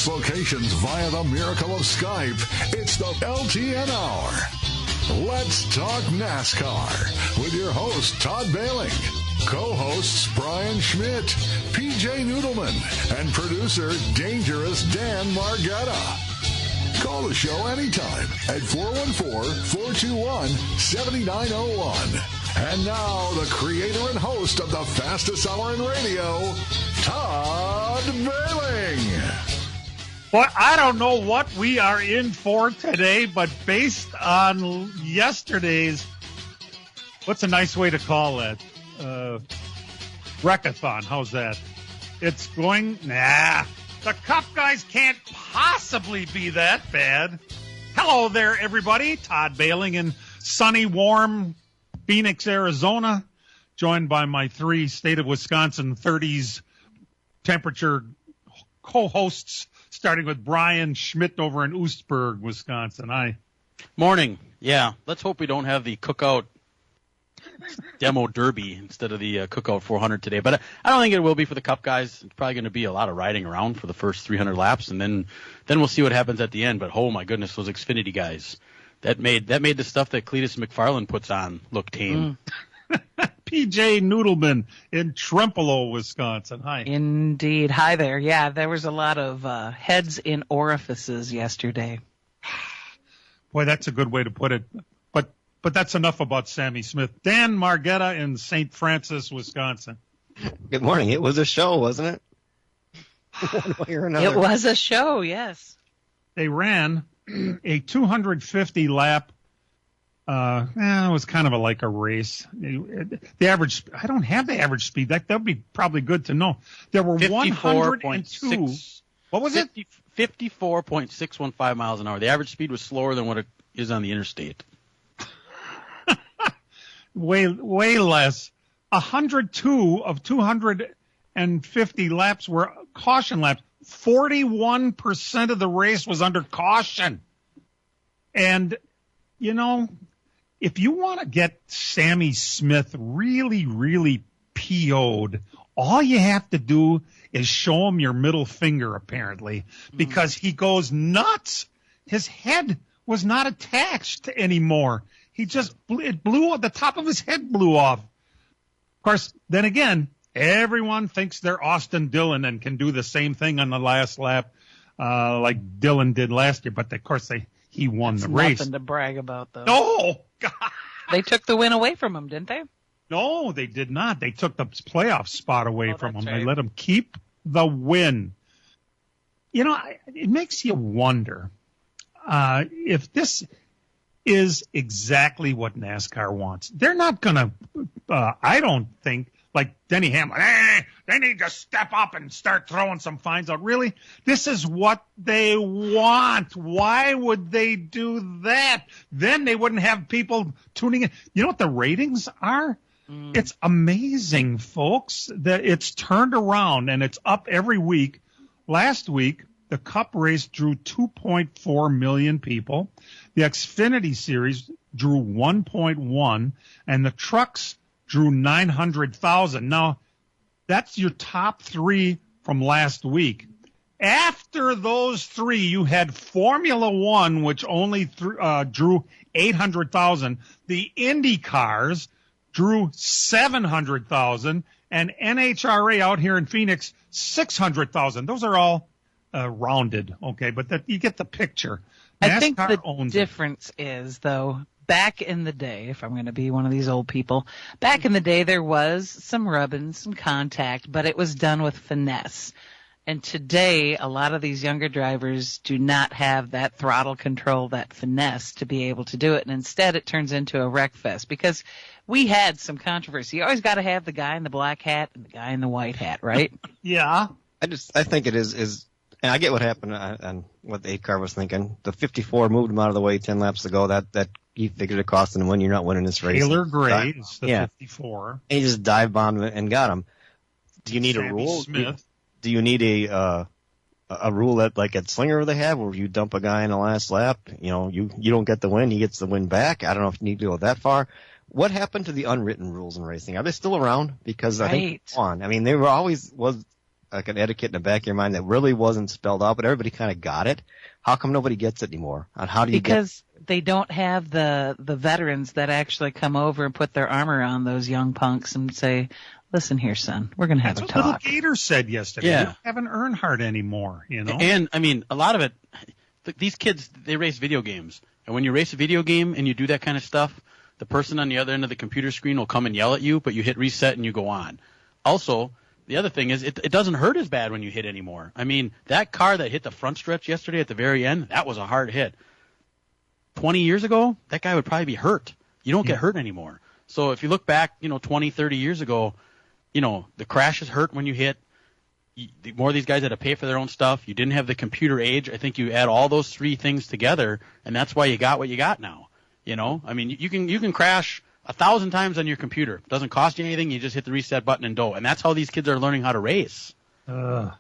6 locations via the miracle of Skype. It's the LTN Hour. Let's talk NASCAR with your host, Todd Bailing, co-hosts Brian Schmidt, PJ Noodleman, and producer Dangerous Dan Margetta. Call the show anytime at 414-421-7901. And now, the creator and host of the fastest hour in radio, Todd Bailing. Well, I don't know what we are in for today, but based on yesterday's, what's a nice way to call that? Wreckathon. How's that? It's going, the Cup guys can't possibly be that bad. Hello there, everybody. Todd Bailing in sunny, warm Phoenix, Arizona, joined by my 3 state of Wisconsin 30s temperature co-hosts, starting with Brian Schmidt over in Oostburg, Wisconsin. Hi. Morning. Yeah, let's hope we don't have the Cookout Demo Derby instead of the Cookout 400 today. But I don't think it will be for the Cup guys. It's probably going to be a lot of riding around for the first 300 laps, and then we'll see what happens at the end. But oh my goodness, those Xfinity guys. That made the stuff that Cletus McFarland puts on look tame. PJ Noodleman in Trempealeau, Wisconsin. Hi. Indeed. Hi there. Yeah, there was a lot of heads in orifices yesterday. Boy, that's a good way to put it. But that's enough about Sammy Smith. Dan Margetta in St. Francis, Wisconsin. Good morning. It was a show, wasn't it? One way or another. It was a show, yes. They ran a 250 lap. It was kind of like a race. The average, I don't have the average speed. That would be probably good to know. There were 102. What was it? 54.615 miles an hour. The average speed was slower than what it is on the interstate. Way less. 102 of 250 laps were caution laps. 41% of the race was under caution. And, you know, if you want to get Sammy Smith really, really PO'd, all you have to do is show him your middle finger, apparently, because he goes nuts. His head was not attached anymore. He just blew, the top of his head blew off. Of course, then again, everyone thinks they're Austin Dillon and can do the same thing on the last lap like Dillon did last year. But, of course, he won the race. Nothing to brag about, though. No! God. They took the win away from him, didn't they? No, they did not. They took the playoff spot away from him. Right. They let him keep the win. You know, it makes you wonder if this is exactly what NASCAR wants. They're not going to, I don't think, like Denny Hamlin, they need to step up and start throwing some fines out. Really? This is what they want. Why would they do that? Then they wouldn't have people tuning in. You know what the ratings are? It's amazing, folks, that it's turned around and it's up every week. Last week, the Cup race drew 2.4 million people. The Xfinity Series drew 1.1, and the trucks drew 900,000. Now, that's your top 3 from last week. After those 3, you had Formula One, which only drew 800,000. The Indy cars drew 700,000, and NHRA out here in Phoenix, 600,000. Those are all rounded, okay, but you get the picture. I think the difference is, though, back in the day, if I'm going to be one of these old people, back in the day there was some rubbing, some contact, but it was done with finesse. And today, a lot of these younger drivers do not have that throttle control, that finesse to be able to do it. And instead, it turns into a wreck fest because we had some controversy. You always got to have the guy in the black hat and the guy in the white hat, right? Yeah. I think it is, and I get what happened and what the 8 car was thinking. The 54 moved him out of the way 10 laps ago. That he figured it cost him when you're not winning this race. Taylor Gray is the 54. And he just dive bombed and got him. Do you need Sammy a rule? Smith. Do you need a rule that like at Slinger they have where you dump a guy in the last lap? You know, you don't get the win, he gets the win back. I don't know if you need to go that far. What happened to the unwritten rules in racing? Are they still around? Because I think they're on. I mean, they were always like an etiquette in the back of your mind that really wasn't spelled out, but everybody kind of got it. How come nobody gets it anymore? And how do you Because they don't have the veterans that actually come over and put their arm around those young punks and say, listen here, son, we're going to have That's a talk. what Little Gator said yesterday. Yeah. We don't have an Earnhardt anymore, you know? And, I mean, a lot of it, these kids, they race video games. And when you race a video game and you do that kind of stuff, the person on the other end of the computer screen will come and yell at you, but you hit reset and you go on. Also, the other thing is it doesn't hurt as bad when you hit anymore. I mean, that car that hit the front stretch yesterday at the very end, that was a hard hit. 20 years ago, that guy would probably be hurt. You don't get hurt anymore. So if you look back, 20, 30 years ago, the crashes hurt when you hit. The more of these guys had to pay for their own stuff. You didn't have the computer age. I think you add all those three things together, and that's why you got what you got now. I mean, you can crash 1,000 times on your computer. It doesn't cost you anything. You just hit the reset button and go. And that's how these kids are learning how to race. And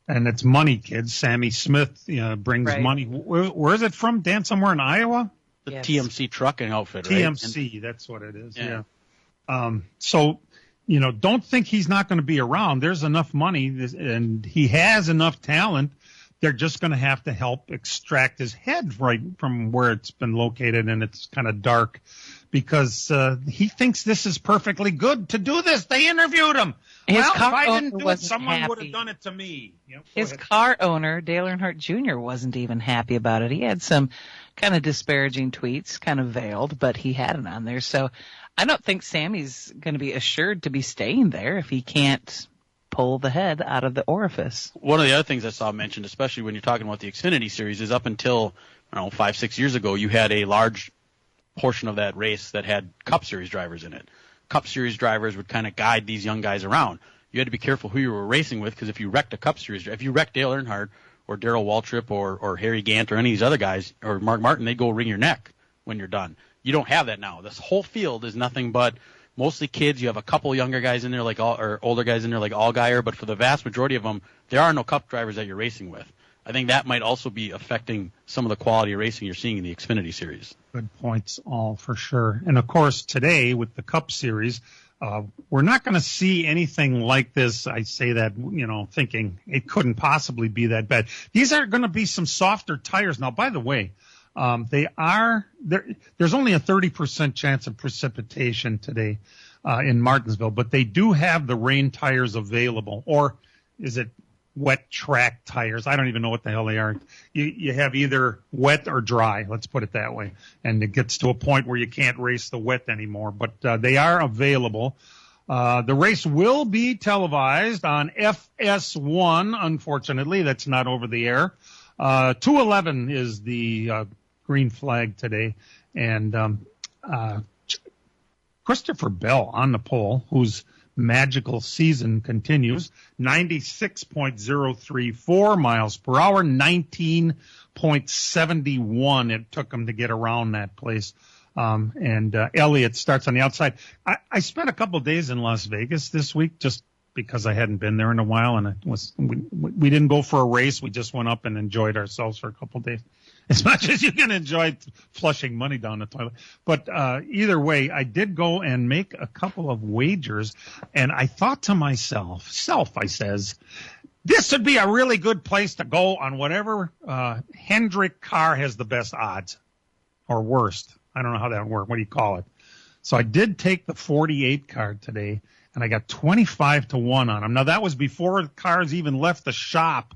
it's money, kids. Sammy Smith brings money. Where is it from? Dan, somewhere in Iowa? The Yes. TMC trucking outfit, right? TMC, that's what it is. Yeah. So, don't think he's not going to be around. There's enough money, and he has enough talent. They're just going to have to help extract his head right from where it's been located, and it's kind of dark because he thinks this is perfectly good to do this. They interviewed him. His If car I owner didn't do it, wasn't someone would happy. have done it to me. Go His ahead. car owner, Dale Earnhardt Jr., wasn't even happy about it. He had some kind of disparaging tweets, kind of veiled, but he had it on there. So I don't think Sammy's going to be assured to be staying there if he can't pull the head out of the orifice. One of the other things I saw mentioned, especially when you're talking about the Xfinity Series, is up until, 5-6 years ago, you had a large portion of that race that had Cup Series drivers in it. Cup Series drivers would kind of guide these young guys around. You had to be careful who you were racing with, because if you wrecked a Cup Series, if you wrecked Dale Earnhardt or Darrell Waltrip or Harry Gant or any of these other guys or Mark Martin, they'd go wring your neck when you're done. You don't have that now. This whole field is nothing but mostly kids. You have a couple younger guys in there or older guys in there like Allgaier, but for the vast majority of them, there are no Cup drivers that you're racing with. I think that might also be affecting some of the quality of racing you're seeing in the Xfinity Series. Good points, all for sure. And of course, today with the Cup Series, we're not going to see anything like this. I say that, thinking it couldn't possibly be that bad. These are going to be some softer tires. Now, by the way, there's only a 30% chance of precipitation today in Martinsville, but they do have the rain tires available. Or is it wet track tires? I don't even know what the hell they are. You have either wet or dry, let's put it that way. And it gets to a point where you can't race the wet anymore, but they are available. The race will be televised on FS1, unfortunately. That's not over the air. 211 is the green flag today. And Christopher Bell on the pole, whose magical season continues, 96.034 miles per hour, 19.71 it took him to get around that place. And Elliott starts on the outside. I spent a couple of days in Las Vegas this week just because I hadn't been there in a while, and we didn't go for a race. We just went up and enjoyed ourselves for a couple of days, as much as you can enjoy flushing money down the toilet. But either way, I did go and make a couple of wagers, and I thought to myself, I says, this would be a really good place to go on whatever Hendrick car has the best odds, or worst. I don't know how that would work. What do you call it? So I did take the 48 card today, and I got 25-1 on them. Now, that was before the cars even left the shop,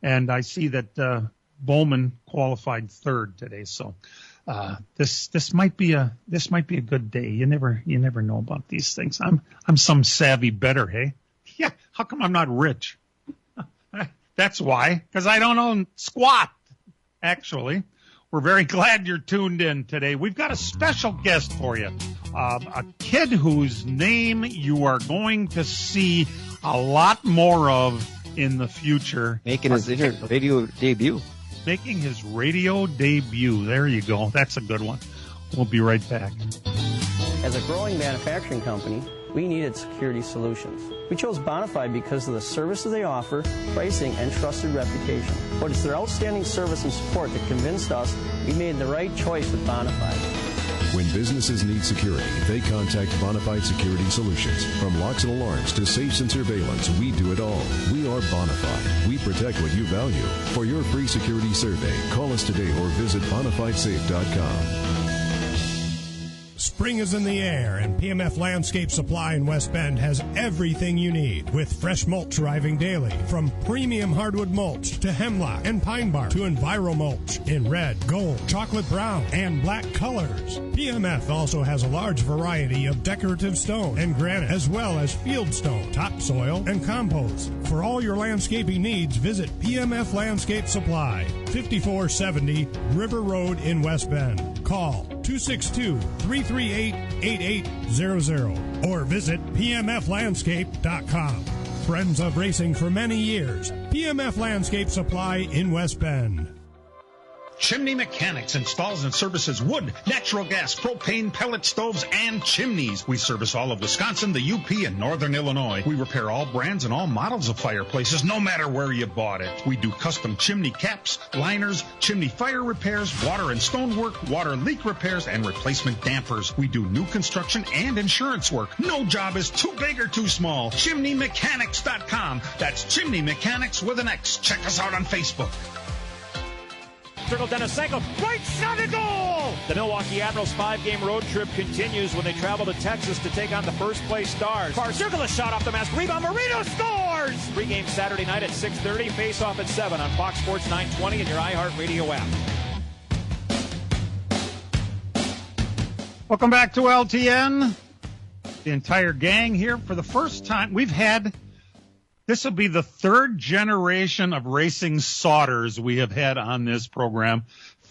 and I see that Bowman qualified third today. So this might be a good day. You never know about these things. I'm some savvy bettor, hey? Yeah, how come I'm not rich? That's why, because I don't own squat, actually. We're very glad you're tuned in today. We've got a special guest for you, a kid whose name you are going to see a lot more of in the future. Making his radio debut. Making his radio debut. There you go. That's a good one. We'll be right back. As a growing manufacturing company, we needed security solutions. We chose Bonafide because of the services they offer, pricing, and trusted reputation. But it's their outstanding service and support that convinced us we made the right choice with Bonafide. When businesses need security, they contact Bonafide Security Solutions. From locks and alarms to safes and surveillance, we do it all. We are Bonafide. We protect what you value. For your free security survey, call us today or visit bonafidesafe.com. Spring is in the air, and PMF Landscape Supply in West Bend has everything you need, with fresh mulch arriving daily, from premium hardwood mulch to hemlock and pine bark to Enviro mulch in red, gold, chocolate brown, and black colors. PMF also has a large variety of decorative stone and granite, as well as field stone, topsoil, and compost. For all your landscaping needs, visit PMF Landscape Supply, 5470 River Road in West Bend. Call 262-338-8800 or visit pmflandscape.com. Friends of racing for many years. PMF Landscape Supply in West Bend. Chimney Mechanics installs and services wood, natural gas, propane, pellet stoves, and chimneys. We service all of Wisconsin, the UP, and Northern Illinois. We repair all brands and all models of fireplaces, no matter where you bought it. We do custom chimney caps, liners, chimney fire repairs, water and stonework, water leak repairs, and replacement dampers. We do new construction and insurance work. No job is too big or too small. ChimneyMechanics.com. That's Chimney Mechanics with an X. Check us out on Facebook. Circle Denisenko, right shot and goal! The Milwaukee Admirals 5-game road trip continues when they travel to Texas to take on the first-place Stars. Far circle, a shot off the mask, rebound, Marino scores! Pre-game Saturday night at 6:30, face-off at 7 on Fox Sports 920 and your iHeartRadio app. Welcome back to LTN. The entire gang here for the first time. This will be the third generation of racing Sodders we have had on this program.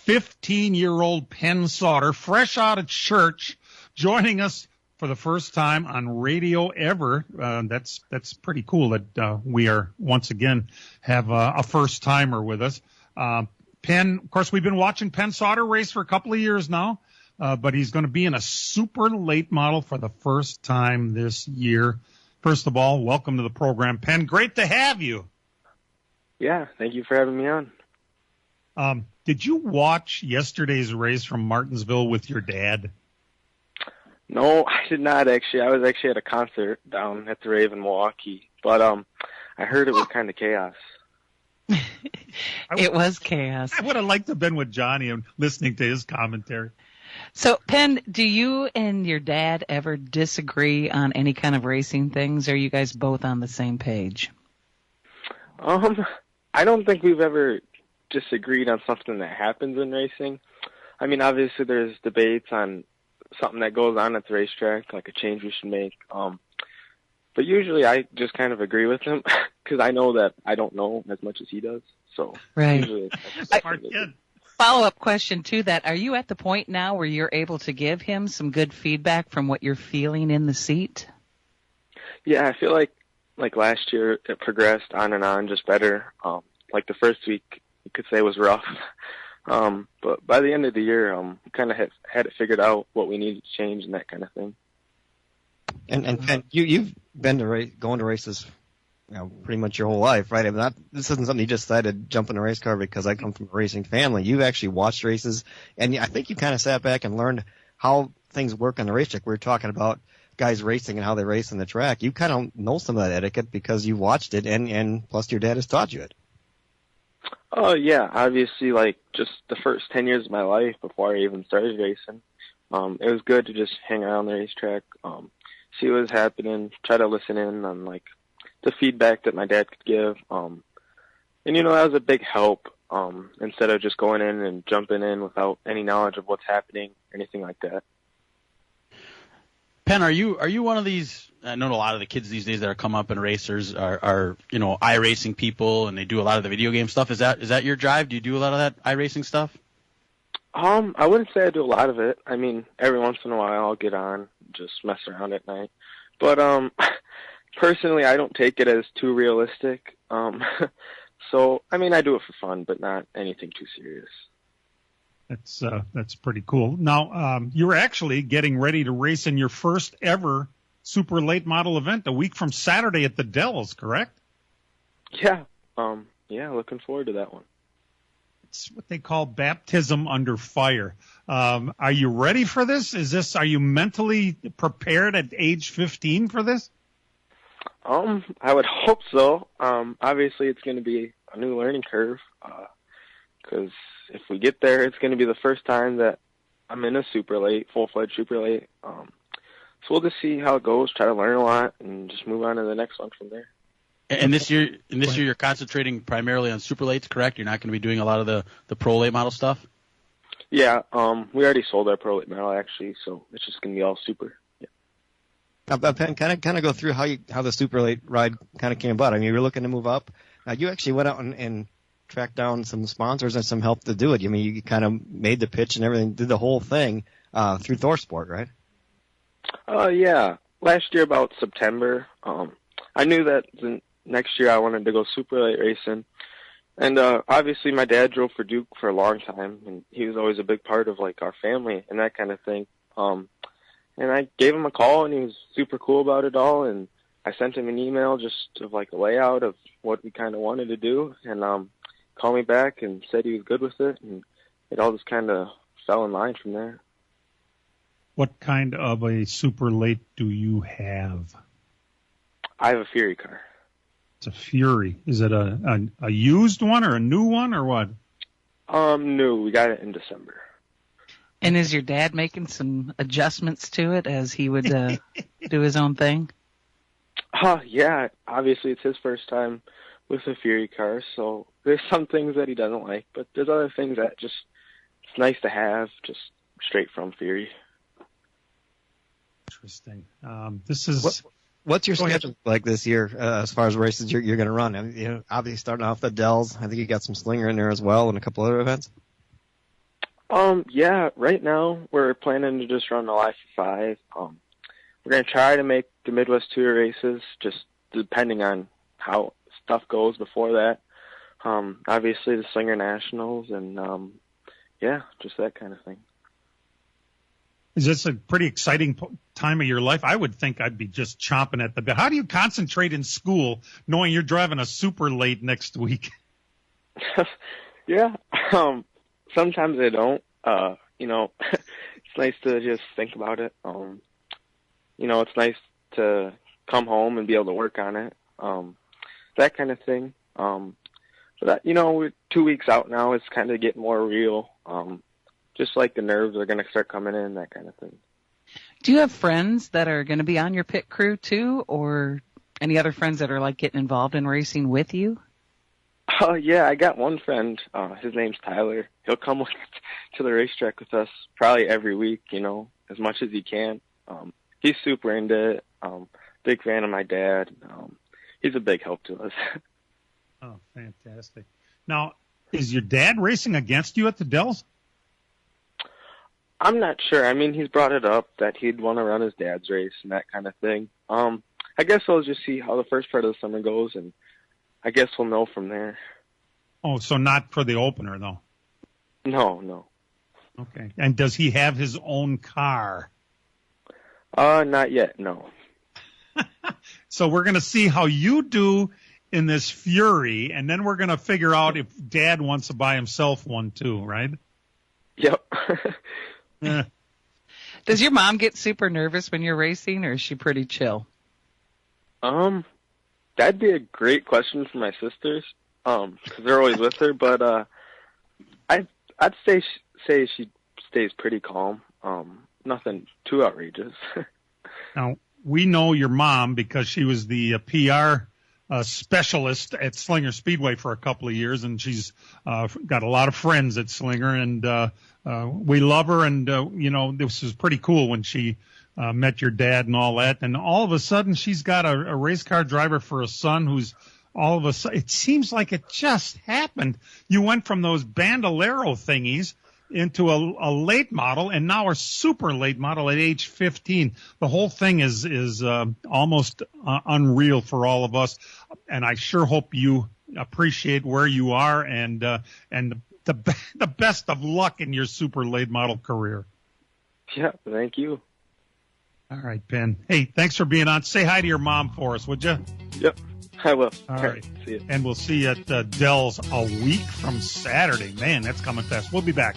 15-year-old Penn Sodder, fresh out of church, joining us for the first time on radio ever. That's pretty cool that we are once again have a first-timer with us. Penn, of course, we've been watching Penn Sodder race for a couple of years now, but he's going to be in a super late model for the first time this year. First of all, welcome to the program, Penn. Great to have you. Yeah, thank you for having me on. Did you watch yesterday's race from Martinsville with your dad? No, I did not actually. I was actually at a concert down at the Rave in Milwaukee, but I heard it was kind of chaos. It was chaos. I would have liked to have been with Johnny and listening to his commentary. So, Penn, do you and your dad ever disagree on any kind of racing things? Or are you guys both on the same page? I don't think we've ever disagreed on something that happens in racing. I mean, obviously there's debates on something that goes on at the racetrack, like a change we should make. But usually I just kind of agree with him because I know that I don't know as much as he does. So right. Usually Smart kid. Follow-up question to that. Are you at the point now where you're able to give him some good feedback from what you're feeling in the seat? Yeah, I feel like last year it progressed on, just better. Like the first week, you could say was rough. But by the end of the year, kind of had it figured out what we needed to change and that kind of thing. And you've been to going to races, pretty much your whole life, right? I mean, this isn't something you just decided to jump in a race car because I come from a racing family. You've actually watched races, and I think you kind of sat back and learned how things work on the racetrack. We were talking about guys racing and how they race on the track. You kind of know some of that etiquette because you watched it, and plus your dad has taught you it. Oh, yeah. Obviously, just the first 10 years of my life before I even started racing, it was good to just hang around the racetrack, see what was happening, try to listen in on, the feedback that my dad could give. And, that was a big help, instead of just going in and jumping in without any knowledge of what's happening, anything like that. Penn, are you one of these? I know a lot of the kids these days that are come up and racers are iRacing people, and they do a lot of the video game stuff. Is that your drive? Do you do a lot of that iRacing stuff? I wouldn't say I do a lot of it. I mean, every once in a while I'll get on, just mess around at night. But personally, I don't take it as too realistic. So, I mean, I do it for fun, but not anything too serious. That's pretty cool. Now, you're actually getting ready to race in your first ever super late model event a week from Saturday at the Dells, correct? Yeah. Yeah, looking forward to that one. It's what they call baptism under fire. Are you ready for this? Are you mentally prepared at age 15 for this? I would hope so. Obviously, it's going to be a new learning curve, because if we get there, it's going to be the first time that I'm in a super late, full-fledged super late. So we'll just see how it goes, try to learn a lot, and just move on to the next one from there. And this year, you're concentrating primarily on super lates, correct? You're not going to be doing a lot of the pro late model stuff? Yeah, we already sold our pro late model, actually, so it's just going to be all super. Now, Penn, kind of go through how the super late ride kind of came about. I mean, you were looking to move up. Now, you actually went out and tracked down some sponsors and some help to do it. I mean, you kind of made the pitch and everything, did the whole thing through ThorSport, right? Yeah. Last year, about September, I knew that the next year I wanted to go super late racing. And obviously, my dad drove for Duke for a long time, and he was always a big part of, like, our family and that kind of thing. And I gave him a call, and he was super cool about it all. And I sent him an email just of like a layout of what we kind of wanted to do, and called me back and said he was good with it, and it all just kind of fell in line from there. What kind of a super late do you have? I have a Fury car. It's a Fury. Is it a used one or a new one or what? New. We got it in December. And is your dad making some adjustments to it as he would do his own thing? Yeah. Obviously, it's his first time with a Fury car, so there's some things that he doesn't like, but there's other things that just it's nice to have, just straight from Fury. Interesting. This is. What's your schedule like this year as far as races you're going to run? I mean, obviously starting off the Dells. I think you got some Slinger in there as well, and a couple other events. Yeah, right now we're planning to just run the Life of 5. We're going to try to make the Midwest Tour races, just depending on how stuff goes before that. Obviously the Slinger Nationals, and yeah, just that kind of thing. Is this a pretty exciting time of your life? I would think I'd be just chomping at the bit. How do you concentrate in school knowing you're driving a super late next week? Yeah. Sometimes I don't. It's nice to just think about it. It's nice to come home and be able to work on it. That kind of thing. But we're 2 weeks out now. It's kind of getting more real. Just like the nerves are going to start coming in, that kind of thing. Do you have friends that are going to be on your pit crew too, or any other friends that are like getting involved in racing with you? Yeah, I got one friend. His name's Tyler. He'll come to the racetrack with us probably every week, as much as he can. He's super into it. Big fan of my dad. He's a big help to us. Oh, fantastic. Now, is your dad racing against you at the Dells? I'm not sure. I mean, he's brought it up that he'd want to run his dad's race and that kind of thing. I guess I'll just see how the first part of the summer goes, and I guess we'll know from there. Oh, so not for the opener, though? No. Okay. And does he have his own car? Not yet, no. So we're going to see how you do in this Fury, and then we're going to figure out if Dad wants to buy himself one too, right? Yep. Does your mom get super nervous when you're racing, or is she pretty chill? That'd be a great question for my sisters, because they're always with her. But I'd say she stays pretty calm. Nothing too outrageous. Now we know your mom because she was the PR specialist at Slinger Speedway for a couple of years, and she's got a lot of friends at Slinger, and we love her. And this is pretty cool when she met your dad and all that. And all of a sudden, she's got a race car driver for a son who's all of a sudden. It seems like it just happened. You went from those Bandolero thingies into a late model, and now a super late model at age 15. The whole thing is almost unreal for all of us, and I sure hope you appreciate where you are, and the best of luck in your super late model career. Yeah, thank you. All right, Ben. Hey, thanks for being on. Say hi to your mom for us, would you? Yep. I will. All right. See you. And we'll see you at Dell's a week from Saturday. Man, that's coming fast. We'll be back.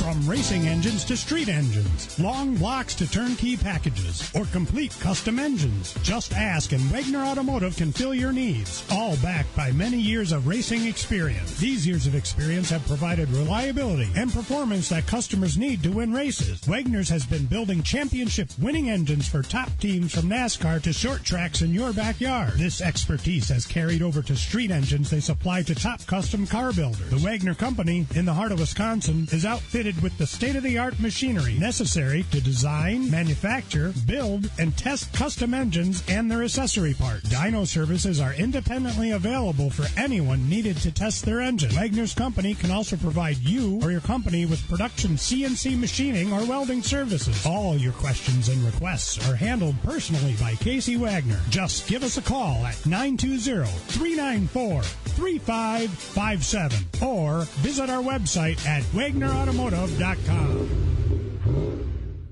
From racing engines to street engines, long blocks to turnkey packages, or complete custom engines, just ask and Wagner Automotive can fill your needs. All backed by many years of racing experience. These years of experience have provided reliability and performance that customers need to win races. Wagner's has been building championship-winning engines for top teams from NASCAR to short tracks in your backyard. This expertise has carried over to street engines they supply to top custom car builders. The Wagner Company, in the heart of Wisconsin, is outfitted with the state-of-the-art machinery necessary to design, manufacture, build, and test custom engines and their accessory parts. Dyno services are independently available for anyone needed to test their engine. Wagner's Company can also provide you or your company with production CNC machining or welding services. All your questions and requests are handled personally by Casey Wagner. Just give us a call at 920-394-3557 or visit our website at WagnerAutomotive.com.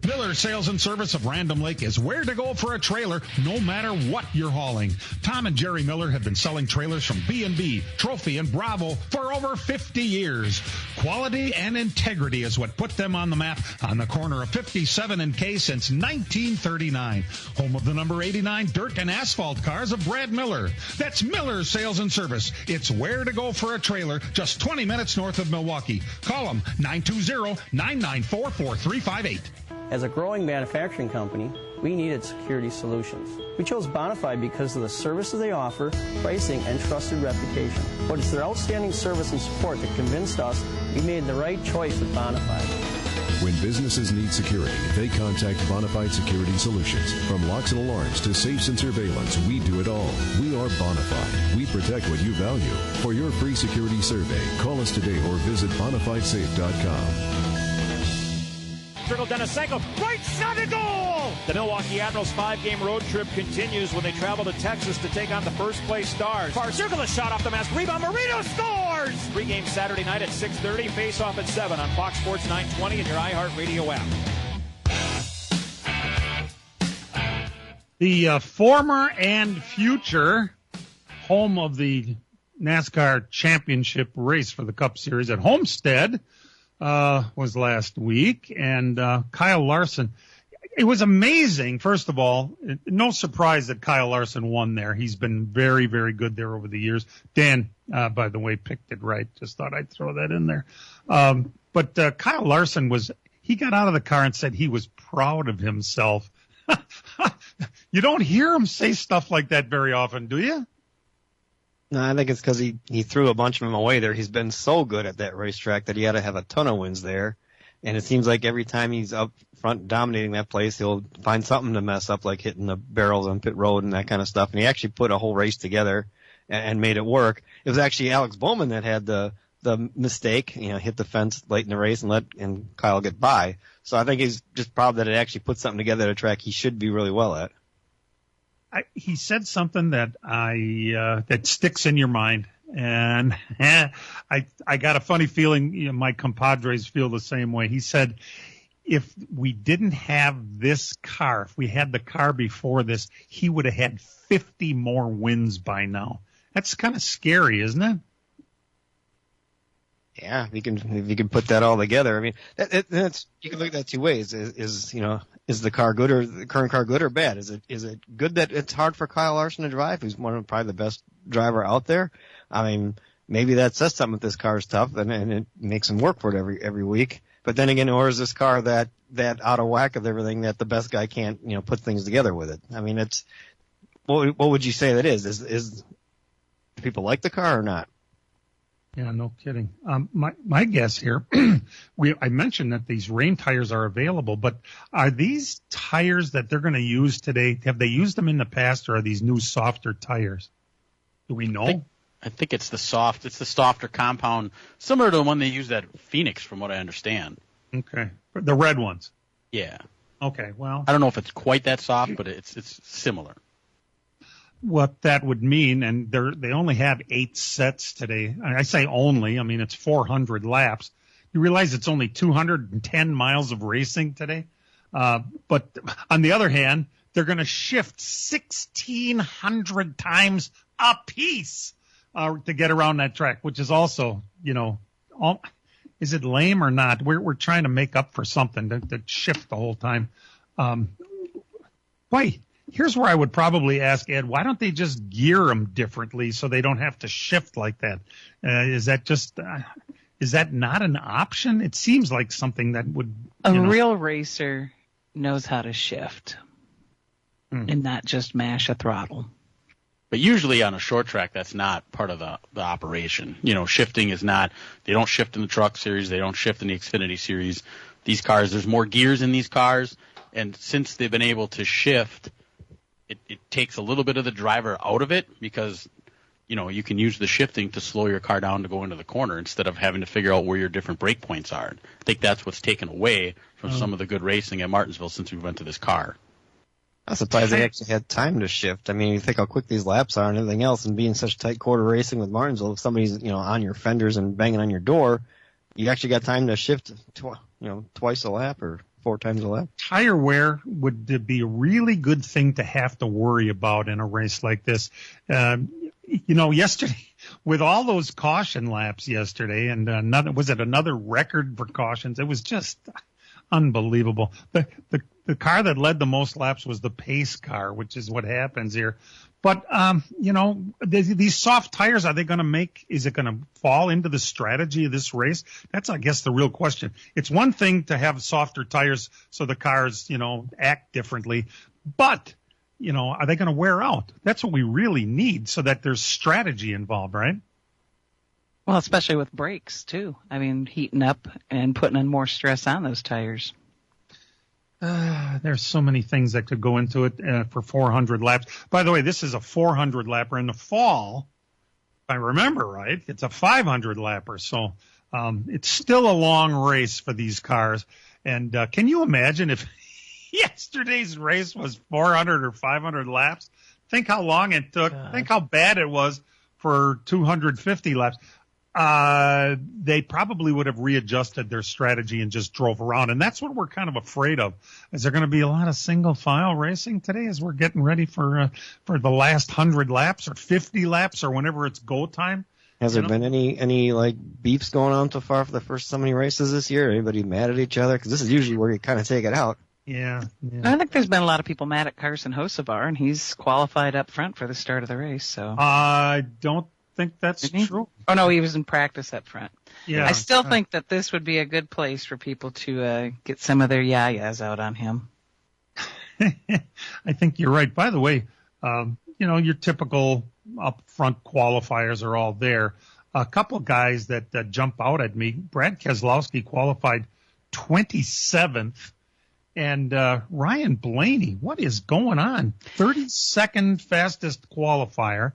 Miller Sales and Service of Random Lake is where to go for a trailer, no matter what you're hauling. Tom and Jerry Miller have been selling trailers from B&B, Trophy, and Bravo for over 50 years. Quality and integrity is what put them on the map on the corner of 57 and K since 1939. Home of the number 89 dirt and asphalt cars of Brad Miller. That's Miller Sales and Service. It's where to go for a trailer, just 20 minutes north of Milwaukee. Call them 920-994-4358. As a growing manufacturing company, we needed security solutions. We chose Bonafide because of the services they offer, pricing, and trusted reputation. But it's their outstanding service and support that convinced us we made the right choice with Bonafide. When businesses need security, they contact Bonafide Security Solutions. From locks and alarms to safes and surveillance, we do it all. We are Bonafide. We protect what you value. For your free security survey, call us today or visit BonafideSafe.com. Denisenko, right shot and goal! The Milwaukee Admirals 5-game road trip continues when they travel to Texas to take on the first-place Stars. Far circle, a shot off the mask, rebound, Marino scores! 3 games Saturday night at 6:30, face-off at 7 on Fox Sports 920 and your iHeartRadio app. The former and future home of the NASCAR championship race for the Cup Series at Homestead was last week, and Kyle Larson, it was amazing. First of all, no surprise that Kyle Larson won there. He's been very, very good there over the years. Dan, by the way, picked it right. Just thought I'd throw that in there. But Kyle Larson he got out of the car and said he was proud of himself. You don't hear him say stuff like that very often, do you? No, I think it's because he threw a bunch of them away there. He's been so good at that racetrack that he had to have a ton of wins there. And it seems like every time he's up front dominating that place, he'll find something to mess up, like hitting the barrels on pit road and that kind of stuff. And he actually put a whole race together and made it work. It was actually Alex Bowman that had the mistake, hit the fence late in the race and Kyle get by. So I think he's just proud that it actually put something together at a track he should be really well at. He said something that that sticks in your mind, and I got a funny feeling my compadres feel the same way. He said, if we didn't have this car, if we had the car before this, he would have had 50 more wins by now. That's kind of scary, isn't it? Yeah, if you can put that all together. I mean, that's you can look at that two ways. Is the car good, or the current car good or bad? Is it good that it's hard for Kyle Larson to drive, who's probably the best driver out there? I mean, maybe that says something that this car is tough and it makes him work for it every week. But then again, or is this car that out of whack of everything that the best guy can't put things together with it? I mean, it's what would you say that is? Is do people like the car or not? Yeah, no kidding. My guess here, I mentioned that these rain tires are available, but are these tires that they're going to use today, have they used them in the past, or are these new softer tires? Do we know? I think it's the softer compound, similar to the one they used at Phoenix, from what I understand. Okay. The red ones? Yeah. Okay, well. I don't know if it's quite that soft, but it's similar. What that would mean, and they only have 8 sets today. I say only, I mean, it's 400 laps. You realize it's only 210 miles of racing today? But on the other hand, they're going to shift 1,600 times apiece to get around that track, which is also, is it lame or not? We're trying to make up for something to shift the whole time. Boy, here's where I would probably ask Ed, why don't they just gear them differently so they don't have to shift like that? Is that not an option? It seems like something that would. A real racer knows how to shift and not just mash a throttle. But usually on a short track, that's not part of the operation. Shifting is not. They don't shift in the Truck Series. They don't shift in the Xfinity Series. These cars, there's more gears in these cars, and since they've been able to shift, it takes a little bit of the driver out of it because, you can use the shifting to slow your car down to go into the corner instead of having to figure out where your different brake points are. I think that's what's taken away from some of the good racing at Martinsville since we went to this car. I'm surprised they actually had time to shift. I mean, you think how quick these laps are and everything else, and being such tight quarter racing with Martinsville, if somebody's, on your fenders and banging on your door, you actually got time to shift, twice a lap or 4 times a lap. Tire wear would be a really good thing to have to worry about in a race like this. Yesterday, with all those caution laps yesterday, and another record for cautions? It was just unbelievable. The car that led the most laps was the pace car, which is what happens here. But, these soft tires, is it going to fall into the strategy of this race? That's, I guess, the real question. It's one thing to have softer tires so the cars, act differently. But, are they going to wear out? That's what we really need so that there's strategy involved, right? Well, especially with brakes, too. I mean, heating up and putting in more stress on those tires. There's so many things that could go into it for 400 laps. By the way, this is a 400 lapper. In the fall, if I remember right, it's a 500 lapper. So it's still a long race for these cars. And can you imagine if yesterday's race was 400 or 500 laps? Think how long it took. Think how bad it was for 250 laps. They probably would have readjusted their strategy and just drove around. And that's what we're kind of afraid of. Is there going to be a lot of single file racing today as we're getting ready for the last 100 laps or 50 laps or whenever it's go time? Has there been any like beefs going on so far for the first so many races this year? Anybody mad at each other? Because this is usually where you kind of take it out. Yeah. I think there's been a lot of people mad at Carson Hocevar, and he's qualified up front for the start of the race. So I don't think that's true. Oh, no, he was in practice up front. Yeah. I still think that this would be a good place for people to get some of their yayas out on him. I think you're right. By the way, your typical up front qualifiers are all there. A couple guys that jump out at me. Brad Keselowski qualified 27th. And Ryan Blaney, what is going on? 32nd fastest qualifier,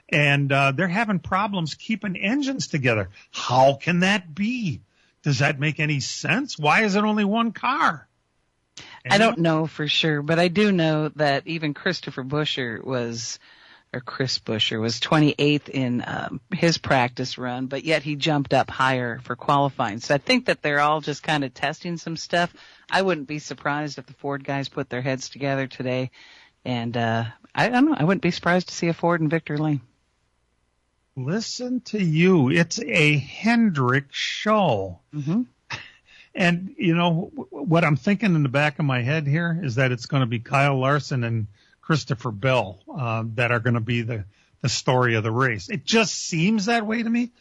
and they're having problems keeping engines together. How can that be? Does that make any sense? Why is it only one car? I don't know for sure, but I do know that even Chris Buescher was 28th in his practice run, but yet he jumped up higher for qualifying. So I think that they're all just kind of testing some stuff. I wouldn't be surprised if the Ford guys put their heads together today. And I don't know. I wouldn't be surprised to see a Ford in Victory Lane. Listen to you. It's a Hendrick show. Mm-hmm. And, what I'm thinking in the back of my head here is that it's going to be Kyle Larson and Christopher Bell that are going to be the story of the race. It just seems that way to me.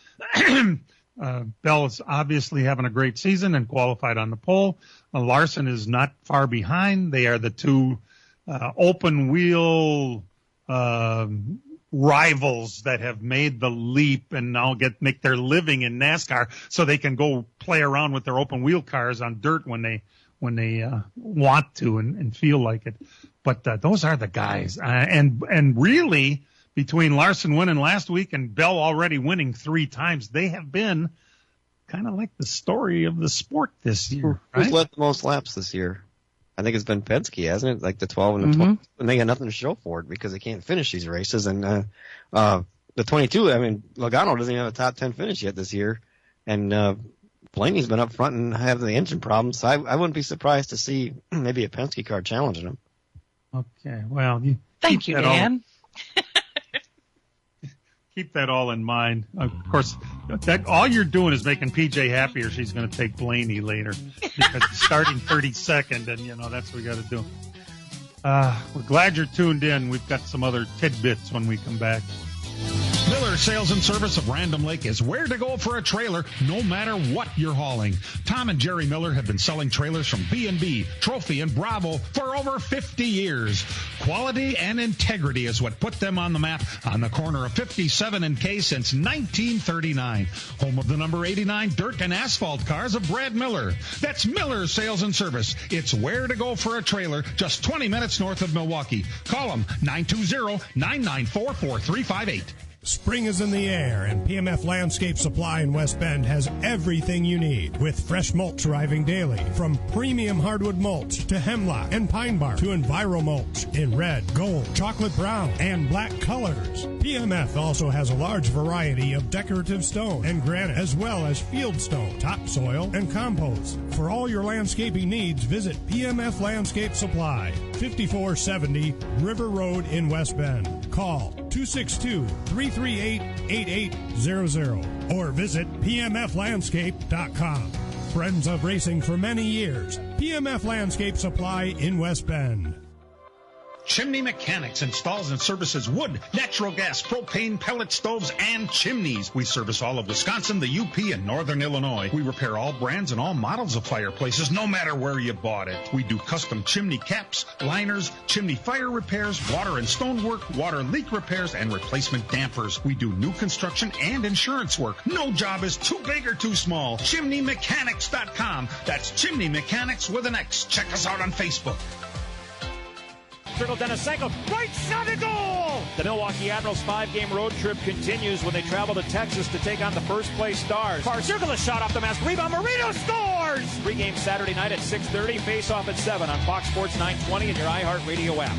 Bell is obviously having a great season and qualified on the pole. Larson is not far behind. They are the two open wheel rivals that have made the leap and now make their living in NASCAR so they can go play around with their open wheel cars on dirt when they want to and feel like it. But those are the guys. And really, between Larson winning last week and Bell already winning 3 times, they have been kind of like the story of the sport this year. Who's right? led the most laps this year? I think it's been Penske, hasn't it? Like the 12 and the 20. And they got nothing to show for it because they can't finish these races. And the 22, Logano doesn't even have a top 10 finish yet this year. And Blaney's been up front and having the engine problems. So I wouldn't be surprised to see maybe a Penske car challenging him. Okay, well, thank you, Dan. Keep that all in mind. Of course, that all you're doing is making PJ happier. She's going to take Blaney later because it's starting 32nd, and that's what we got to do. We're glad you're tuned in. We've got some other tidbits when we come back. Miller Sales and Service of Random Lake is where to go for a trailer, no matter what you're hauling. Tom and Jerry Miller have been selling trailers from B&B, Trophy, and Bravo for over 50 years. Quality and integrity is what put them on the map on the corner of 57 and K since 1939. Home of the number 89 dirt and asphalt cars of Brad Miller. That's Miller Sales and Service. It's where to go for a trailer, just 20 minutes north of Milwaukee. Call them 920-994-4358. Spring is in the air, and PMF Landscape Supply in West Bend has everything you need, with fresh mulch arriving daily, from premium hardwood mulch to hemlock and pine bark to Enviro mulch in red, gold, chocolate brown, and black colors. PMF also has a large variety of decorative stone and granite, as well as field stone, topsoil, and compost. For all your landscaping needs, visit PMF Landscape Supply, 5470 River Road in West Bend. Call 262-338-8800 or visit pmflandscape.com. Friends of racing for many years. PMF Landscape Supply in West Bend. Chimney Mechanics installs and services wood, natural gas, propane, pellet stoves, and chimneys. We service all of Wisconsin, the UP, and Northern Illinois. We repair all brands and all models of fireplaces, no matter where you bought it. We do custom chimney caps, liners, chimney fire repairs, water and stonework, water leak repairs, and replacement dampers. We do new construction and insurance work. No job is too big or too small. ChimneyMechanics.com. That's Chimney Mechanics with an X. Check us out on Facebook. Circle Denisenko, right shot and goal! The Milwaukee Admirals 5-game road trip continues when they travel to Texas to take on the first-place Stars. Far circle, a shot off the mask, rebound, Marino scores! Pre-game Saturday night at 6:30, face-off at 7 on Fox Sports 920 and your iHeartRadio app.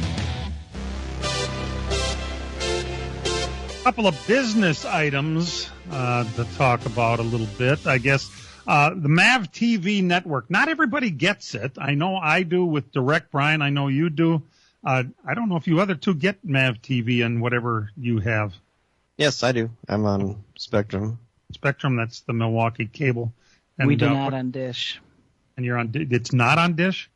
Couple of business items to talk about a little bit, I guess. The MAV TV network. Not everybody gets it. I know I do with Direct, Brian. I know you do. I don't know if you other two get MAV TV and whatever you have. Yes, I do. I'm on Spectrum. Spectrum, that's the Milwaukee cable. And, we do not on Dish. And you're on. It's not on Dish?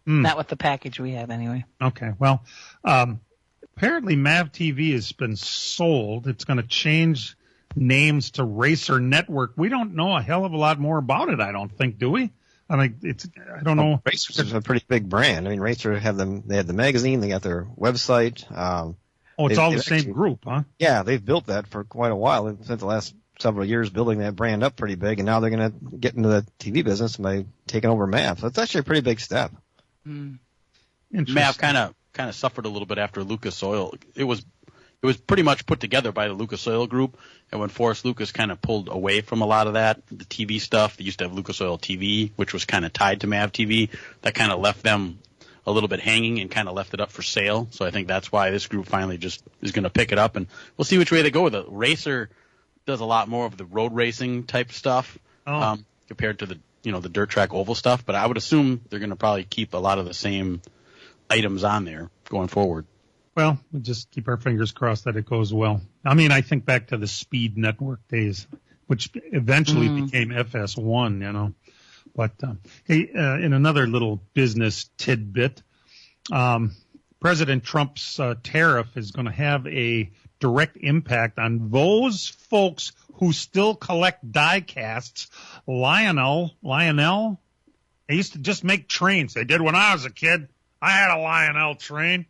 Not with the package we have, anyway. Okay. Well, apparently MAV TV has been sold. It's going to change names to Racer Network. We don't know a hell of a lot more about it, I don't think, do we? I mean, I don't know. Racer's a pretty big brand. I mean, Racer they had the magazine, they got their website. It's all the same group, huh? Yeah, they've built that for quite a while. They've spent the last several years building that brand up pretty big, and now they're going to get into the TV business by taking over MAV. So it's actually a pretty big step. MAV kind of suffered a little bit after Lucas Oil. It was pretty much put together by the Lucas Oil Group, and when Forrest Lucas kind of pulled away from a lot of that, the TV stuff, they used to have Lucas Oil TV, which was kind of tied to MAV TV. That kind of left them a little bit hanging and kind of left it up for sale. So I think that's why this group finally just is going to pick it up, and we'll see which way they go with it. Racer does a lot more of the road racing type stuff compared to the dirt track oval stuff, but I would assume they're going to probably keep a lot of the same items on there going forward. Well, we'll just keep our fingers crossed that it goes well. I mean, I think back to the Speed Network days, which eventually became FS1, But hey, in another little business tidbit, President Trump's tariff is going to have a direct impact on those folks who still collect die casts. Lionel, they used to just make trains. They did when I was a kid. I had a Lionel train.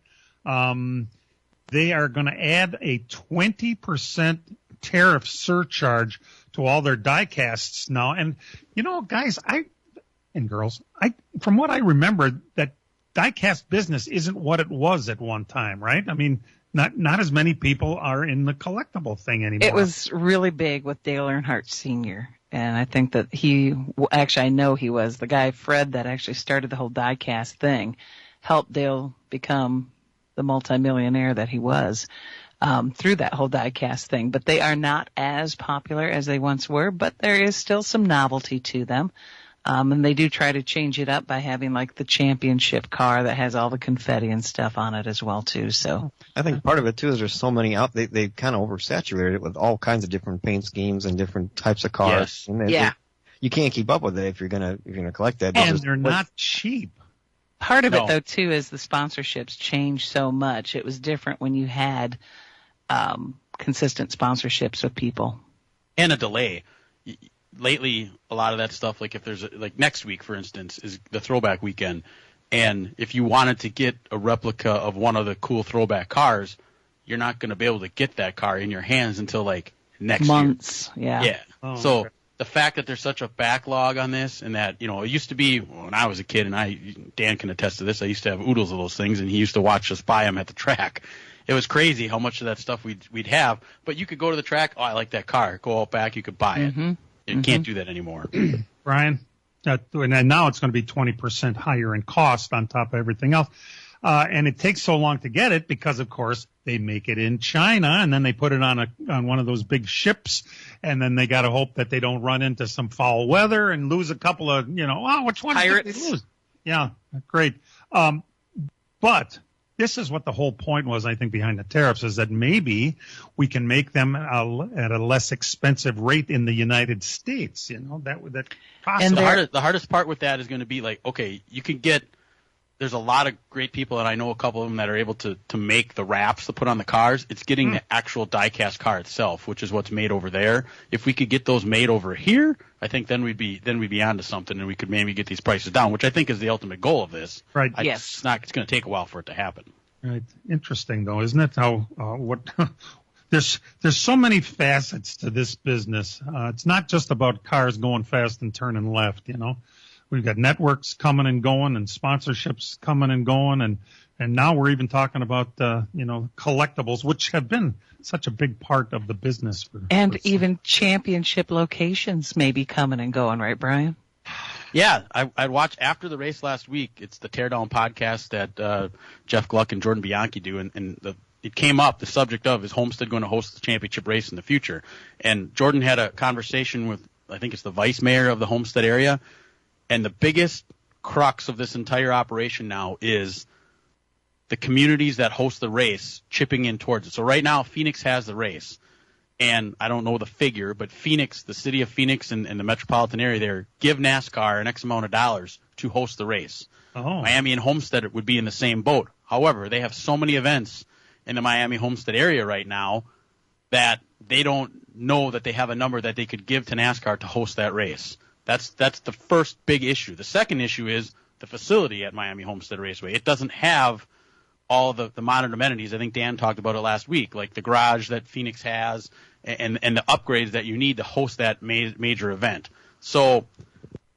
They are going to add a 20% tariff surcharge to all their die casts now. And, guys, and girls, from what I remember, that die cast business isn't what it was at one time, right? I mean, not as many people are in the collectible thing anymore. It was really big with Dale Earnhardt Sr., and I think that I know he was the guy, Fred, that actually started the whole die cast thing, helped Dale become the multimillionaire that he was through that whole die cast thing. But they are not as popular as they once were, but there is still some novelty to them. And they do try to change it up by having like the championship car that has all the confetti and stuff on it as well too. So I think part of it too is there's so many out. They kind of oversaturated it with all kinds of different paint schemes and different types of cars. Yes. And you can't keep up with it if you're gonna collect that. And they're not cheap. Part of it though too is the sponsorships changed so much. It was different when you had consistent sponsorships with people. And a delay. Lately, a lot of that stuff, like if there's like next week, for instance, is the throwback weekend, and if you wanted to get a replica of one of the cool throwback cars, you're not going to be able to get that car in your hands until like next months. Year. Yeah. Oh, so okay. The fact that there's such a backlog on this, and that it used to be when I was a kid, and Dan can attest to this. I used to have oodles of those things, and he used to watch us buy them at the track. It was crazy how much of that stuff we'd have, but you could go to the track. Oh, I like that car. Go out back, you could buy it. Mm-hmm. You can't do that anymore. Brian, and now it's going to be 20% higher in cost on top of everything else. And it takes so long to get it because, of course, they make it in China, and then they put it on one of those big ships, and then they got to hope that they don't run into some foul weather and lose a couple of, which one did they lose? Yeah, great. But this is what the whole point was, I think, behind the tariffs, is that maybe we can make them at a less expensive rate in the United States. That possibly. And the hardest part with that is going to be like, okay, you can get. There's a lot of great people, and I know a couple of them that are able to make the wraps to put on the cars. It's getting the actual die-cast car itself, which is what's made over there. If we could get those made over here, I think then we'd be onto something, and we could maybe get these prices down, which I think is the ultimate goal of this. Right. Yes. It's going to take a while for it to happen. Right. Interesting, though, isn't it? How there's so many facets to this business. It's not just about cars going fast and turning left. We've got networks coming and going, and sponsorships coming and going, and now we're even talking about collectibles, which have been such a big part of the business. Even championship locations may be coming and going, right, Brian? Yeah, I'd watch after the race last week. It's the Teardown podcast that Jeff Gluck and Jordan Bianchi do, and it came up, the subject of, is Homestead going to host the championship race in the future? And Jordan had a conversation with, I think it's the vice mayor of the Homestead area, and the biggest crux of this entire operation now is the communities that host the race chipping in towards it. So right now, Phoenix has the race. And I don't know the figure, but Phoenix, the city of Phoenix and the metropolitan area there, give NASCAR an X amount of dollars to host the race. Oh. Miami and Homestead would be in the same boat. However, they have so many events in the Miami Homestead area right now that they don't know that they have a number that they could give to NASCAR to host that race. That's the first big issue. The second issue is the facility at Miami Homestead Raceway. It doesn't have all the modern amenities. I think Dan talked about it last week, like the garage that Phoenix has and the upgrades that you need to host that major event. So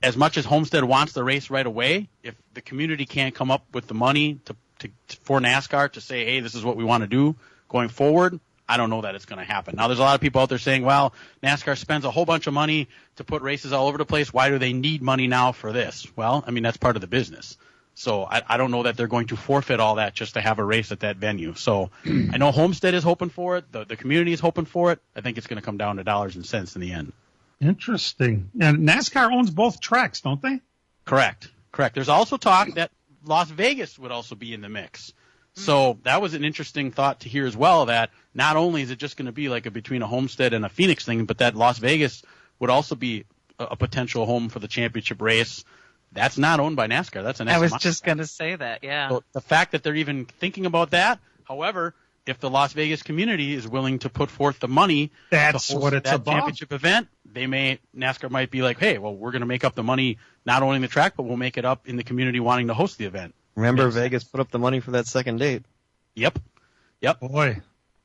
as much as Homestead wants the race right away, if the community can't come up with the money for NASCAR to say, hey, this is what we want to do going forward, I don't know that it's going to happen. Now, there's a lot of people out there saying, well, NASCAR spends a whole bunch of money to put races all over the place. Why do they need money now for this? Well, I mean, that's part of the business. So I don't know that they're going to forfeit all that just to have a race at that venue. So I know Homestead is hoping for it. The community is hoping for it. I think it's going to come down to dollars and cents in the end. Interesting. And NASCAR owns both tracks, don't they? Correct. There's also talk that Las Vegas would also be in the mix. So that was an interesting thought to hear as well, that not only is it just going to be like between a Homestead and a Phoenix thing, but that Las Vegas would also be a potential home for the championship race. That's not owned by NASCAR. That's an SMI. I was just going to say that, yeah. So the fact that they're even thinking about that, however, if the Las Vegas community is willing to put forth the money that's to host what it's that about. Championship event, NASCAR might be like, hey, well, we're going to make up the money not owning the track, but we'll make it up in the community wanting to host the event. Remember, Vegas put up the money for that second date. Yep. Boy.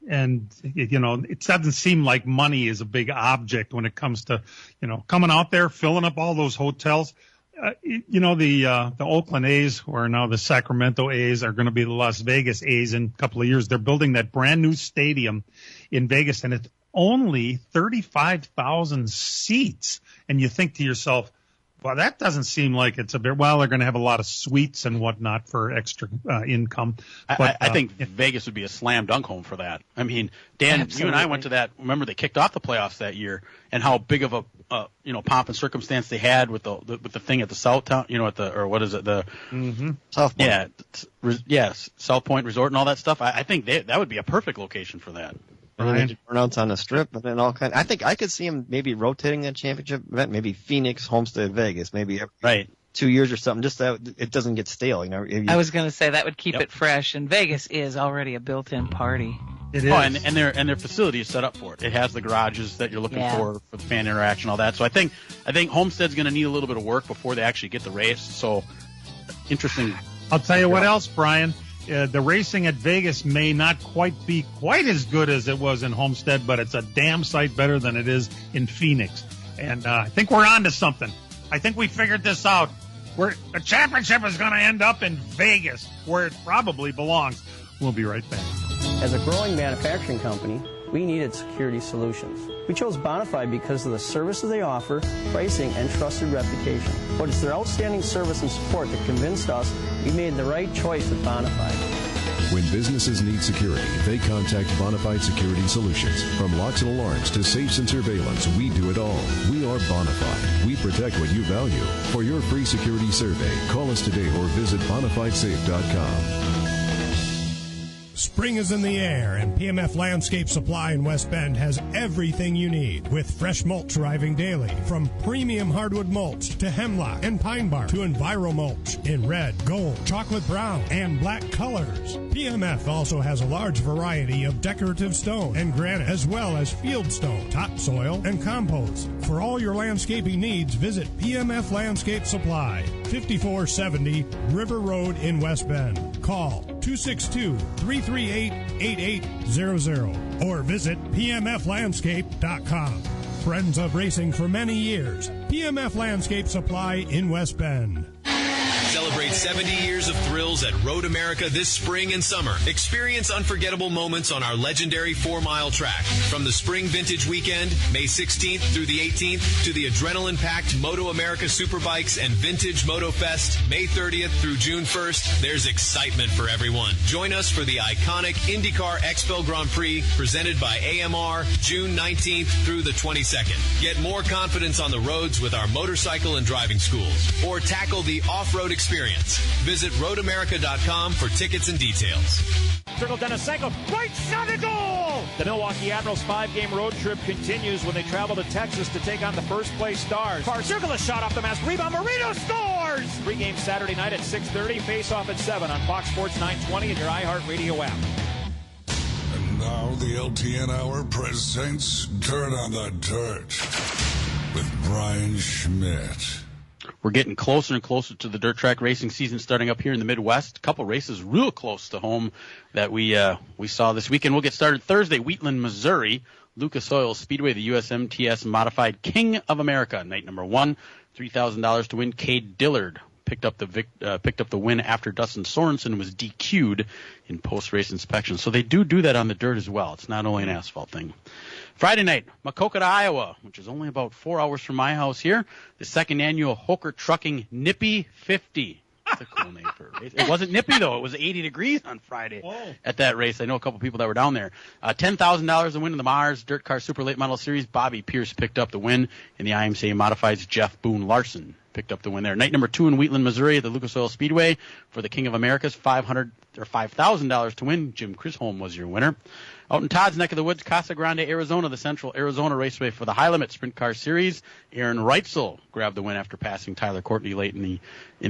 And, it doesn't seem like money is a big object when it comes to, coming out there, filling up all those hotels. The Oakland A's, or now the Sacramento A's, are going to be the Las Vegas A's in a couple of years. They're building that brand new stadium in Vegas, and it's only 35,000 seats. And you think to yourself, well, that doesn't seem like it's a bit. Well, they're going to have a lot of suites and whatnot for extra income. But, I think Vegas would be a slam dunk home for that. I mean, Dan, absolutely. You and I went to that. Remember, they kicked off the playoffs that year, and how big of a pomp and circumstance they had with the thing at the South Town, South Point. South Point Resort and all that stuff. I think that would be a perfect location for that. And then burnouts on the Strip, and then all kind. I think I could see him maybe rotating that championship event, maybe Phoenix, Homestead, Vegas, maybe every 2 years or something, just so it doesn't get stale. I was going to say that would keep it fresh, and Vegas is already a built-in party. It is. And their facility is set up for it. It has the garages that you're looking for the fan interaction, all that. So I think Homestead's going to need a little bit of work before they actually get the race. So interesting. I'll tell you what else, Brian. The racing at Vegas may not be quite as good as it was in Homestead, but it's a damn sight better than it is in Phoenix. And I think we're on to something. I think we figured this out. The championship is going to end up in Vegas, where it probably belongs. We'll be right back. As a growing manufacturing company, we needed security solutions. We chose Bonafide because of the services they offer, pricing, and trusted reputation. But it's their outstanding service and support that convinced us we made the right choice with Bonafide. When businesses need security, they contact Bonafide Security Solutions. From locks and alarms to safes and surveillance, we do it all. We are Bonafide. We protect what you value. For your free security survey, call us today or visit BonafideSafe.com. Spring is in the air, and PMF Landscape Supply in West Bend has everything you need, with fresh mulch arriving daily, from premium hardwood mulch to hemlock and pine bark to Enviro mulch in red, gold, chocolate brown, and black colors. PMF also has a large variety of decorative stone and granite, as well as field stone, topsoil, and compost. For all your landscaping needs, visit PMF Landscape Supply, 5470 River Road in West Bend. Call 262-338-8800 or visit pmflandscape.com. Friends of racing for many years. PMF Landscape Supply in West Bend. Celebrate 70 years of thrills at Road America this spring and summer. Experience unforgettable moments on our legendary 4-mile track. From the Spring Vintage Weekend, May 16th through the 18th, to the adrenaline-packed Moto America Superbikes and Vintage Moto Fest, May 30th through June 1st, there's excitement for everyone. Join us for the iconic IndyCar Expo Grand Prix presented by AMR, June 19th through the 22nd. Get more confidence on the roads with our motorcycle and driving schools, or tackle the off-road experience. Visit roadamerica.com for tickets and details. Circle Denisenko, right shot and goal! The Milwaukee Admirals 5-game road trip continues when they travel to Texas to take on the first-place Stars. Circle a shot off the mask, rebound, Marino scores! Pre-game Saturday night at 6:30, face-off at 7 on Fox Sports 920 and your iHeartRadio app. And now the LTN Hour presents Dirt on the Dirt with Brian Schmidt. We're getting closer and closer to the dirt track racing season starting up here in the Midwest. A couple races real close to home that we saw this weekend. We'll get started Thursday, Wheatland, Missouri. Lucas Oil Speedway, the USMTS Modified King of America. Night number 1, $3,000 to win. Cade Dillard picked up the win after Dustin Sorensen was DQ'd in post-race inspection. So they do that on the dirt as well. It's not only an asphalt thing. Friday night, Makokata, Iowa, which is only about 4 hours from my house here, the second annual Hoker Trucking Nippy 50. That's a cool name for a race. It wasn't nippy, though. It was 80 degrees on Friday at that race. I know a couple people that were down there. $10,000 to win in the Mars Dirt Car Super Late Model Series. Bobby Pierce picked up the win, in the IMCA Modifieds, Jeff Boone Larson picked up the win there. Night number 2 in Wheatland, Missouri at the Lucas Oil Speedway for the King of America's, $5,000 to win. Jim Chisholm was your winner. Out in Todd's neck of the woods, Casa Grande, Arizona, the Central Arizona Raceway for the High Limit Sprint Car Series. Aaron Reitzel grabbed the win after passing Tyler Courtney late in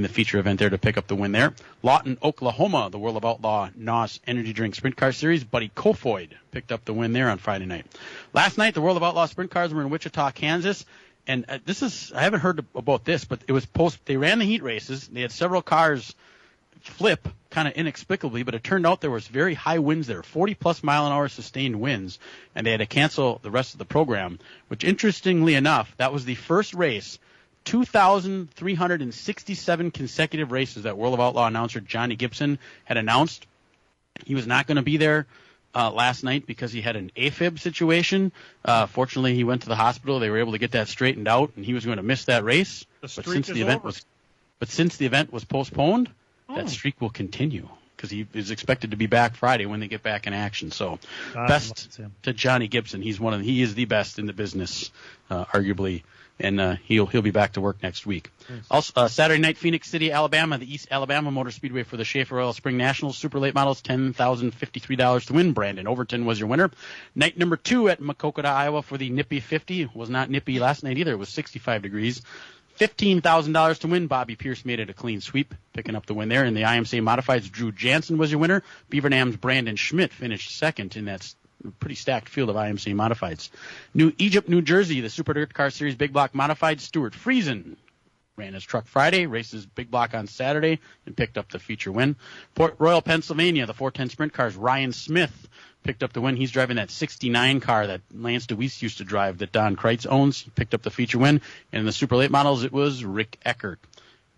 the feature event there to pick up the win there. Lawton, Oklahoma, the World of Outlaw NOS Energy Drink Sprint Car Series. Buddy Kofoid picked up the win there on Friday night. Last night, the World of Outlaw Sprint Cars were in Wichita, Kansas. And I haven't heard about this, but it was they ran the heat races. They had several cars flip kind of inexplicably, but it turned out there was very high winds there, 40-plus mile-an-hour sustained winds, and they had to cancel the rest of the program, which, interestingly enough, that was the first race, 2,367 consecutive races that World of Outlaw announcer Johnny Gibson had announced. He was not going to be there last night because he had an AFib situation. Fortunately, he went to the hospital. They were able to get that straightened out, and he was going to miss that race. But since the event was postponed, that streak will continue because he is expected to be back Friday when they get back in action. So, best to Johnny Gibson. He is the best in the business, arguably and he'll be back to work next week. Also, Saturday night, Phoenix City, Alabama, the East Alabama Motor Speedway for the Schaefer Oil Spring Nationals. Super late models, $10,053 to win. Brandon Overton was your winner. Night number 2 at Maquoketa, Iowa for the Nippy 50. It was not nippy last night either. It was 65 degrees. $15,000 to win. Bobby Pierce made it a clean sweep, picking up the win there. In the IMCA Modifieds, Drew Jansen was your winner. Beaver Dam's Brandon Schmidt finished second in that pretty stacked field of IMCA Modifieds. New Egypt, New Jersey, the Super Dirt Car Series Big Block Modified, Stuart Friesen ran his truck Friday, races Big Block on Saturday, and picked up the feature win. Port Royal, Pennsylvania, the 410 Sprint Cars, Ryan Smith picked up the win. He's driving that 69 car that Lance DeWeese used to drive that Don Kreitz owns. He picked up the feature win. And in the super late models, it was Rick Eckert.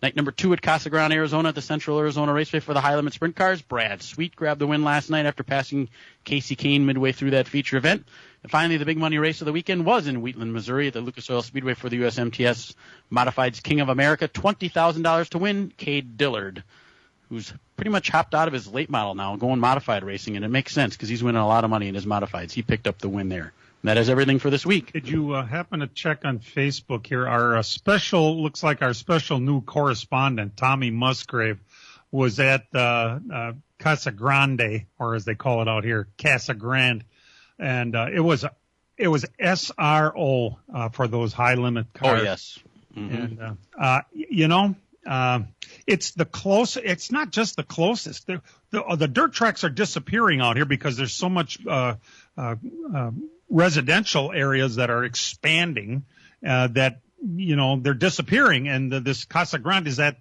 Night number 2 at Casa Grande, Arizona, at the Central Arizona Raceway for the High Limit Sprint Cars. Brad Sweet grabbed the win last night after passing Casey Kane midway through that feature event. And finally, the big money race of the weekend was in Wheatland, Missouri, at the Lucas Oil Speedway for the USMTS Modifieds King of America. $20,000 to win, Cade Dillard, who's pretty much hopped out of his late model now, going modified racing, and it makes sense because he's winning a lot of money in his modifieds. He picked up the win there. And that is everything for this week. Did you happen to check on Facebook here? Our looks like our special new correspondent, Tommy Musgrave, was at Casa Grande, or as they call it out here, Casa Grande, and it was SRO for those high limit cars. Oh yes. Mm-hmm. And it's the close. It's not just the closest. The dirt tracks are disappearing out here because there's so much residential areas that are expanding that they're disappearing. And this Casa Grande is at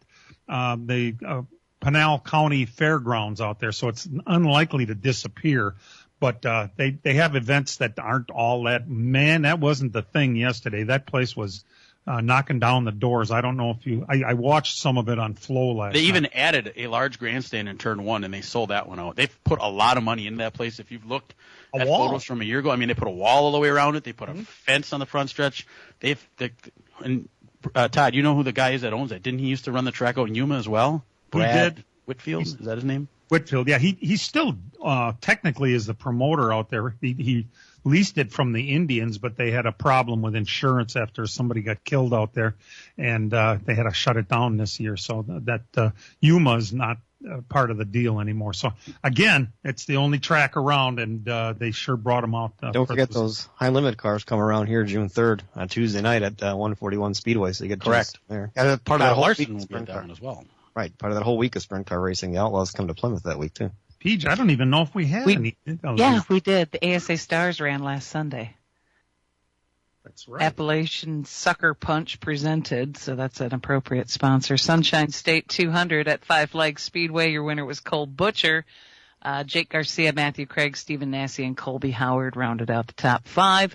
the Pinal County Fairgrounds out there, so it's unlikely to disappear. But they have events that aren't all that. Man, that wasn't the thing yesterday. That place was knocking down the doors. I don't know if I watched some of it on Flow last night. They even added a large grandstand in turn 1, and they sold that one out. They've put a lot of money into that place. If you've looked at photos from a year ago, I mean, they put a wall all the way around it. They put a fence on the front stretch. Todd, you know who the guy is that owns it? Didn't he used to run the track out in Yuma as well? Brad Whitfield, is that his name? Whitfield, yeah. He still technically is the promoter out there. He leased it from the Indians, but they had a problem with insurance after somebody got killed out there, and they had to shut it down this year. So that Yuma is not part of the deal anymore. So again, it's the only track around, and they sure brought them out. Don't forget those high limit cars come around here June 3rd on Tuesday night at 141 Speedway. So you get correct there. Yeah, part of that whole week will be at that one as well. Right, part of that whole week of sprint car racing. The Outlaws come to Plymouth that week too. Peach, I don't even know if we had any. Yeah, we did. The ASA Stars ran last Sunday. That's right. Appalachian Sucker Punch presented, so that's an appropriate sponsor. Sunshine State 200 at Five Flags Speedway. Your winner was Cole Butcher. Jake Garcia, Matthew Craig, Stephen Nassy, and Colby Howard rounded out the top 5.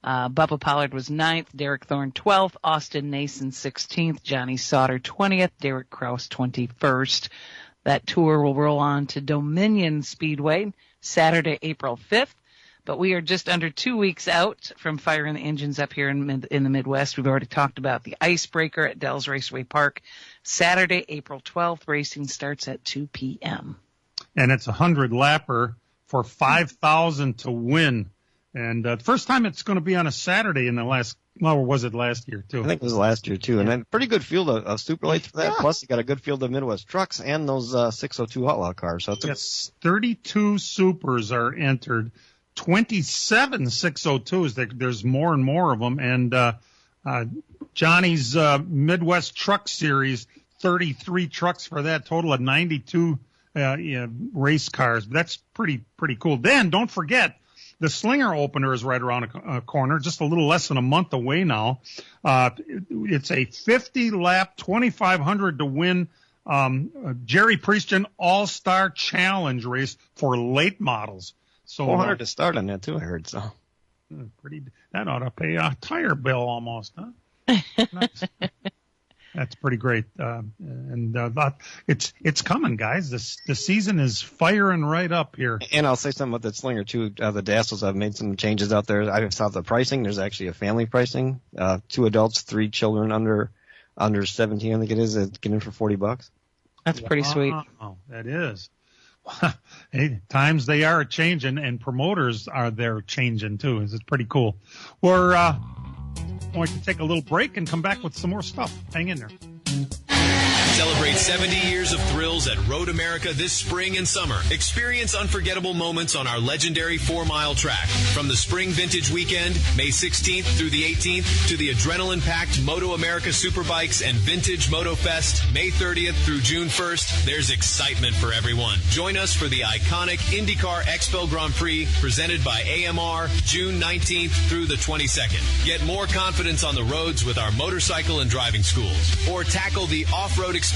Bubba Pollard was 9th, Derek Thorne 12th, Austin Nason 16th, Johnny Sauter 20th, Derek Kraus 21st. That tour will roll on to Dominion Speedway Saturday, April 5th. But we are just under 2 weeks out from firing the engines up here in the Midwest. We've already talked about the Icebreaker at Dells Raceway Park. Saturday, April 12th, racing starts at 2 p.m. And it's a 100-lapper for $5,000 to win. And the first time it's going to be on a Saturday in the last, or was it last year too? I think it was last year too. And then pretty good field of super lights for that. Yeah. Plus you got a good field of Midwest trucks and those 602 Outlaw cars. So it's 32 supers are entered, 27 602s. There's more and more of them. And Johnny's Midwest Truck Series, 33 trucks for that, total of 92 race cars. That's pretty cool. Then don't forget, the Slinger Opener is right around a corner, just a little less than a month away now. It's a 50-lap, 2,500 to win Jerry Prieston All-Star Challenge race for late models. So 400 to start on that too, I heard. So that ought to pay a tire bill almost, huh? Nice. That's pretty great, it's coming, guys. The season is firing right up here. And I'll say something about that Slinger too. The Dassels have made some changes out there. I saw the pricing. There's actually a family pricing. 2 adults, 3 children under 17. I think it is. Get in for $40. That's pretty sweet. Oh, that is. Hey, times they are changing, and promoters they're changing too. It's pretty cool. We're going to take a little break and come back with some more stuff. Hang in there. Celebrate 70 years of thrills at Road America this spring and summer. Experience unforgettable moments on our legendary 4-mile track. From the Spring Vintage Weekend, May 16th through the 18th, to the adrenaline-packed Moto America Superbikes and Vintage Moto Fest, May 30th through June 1st, there's excitement for everyone. Join us for the iconic IndyCar Expo Grand Prix presented by AMR, June 19th through the 22nd. Get more confidence on the roads with our motorcycle and driving schools, or tackle the off-road experience.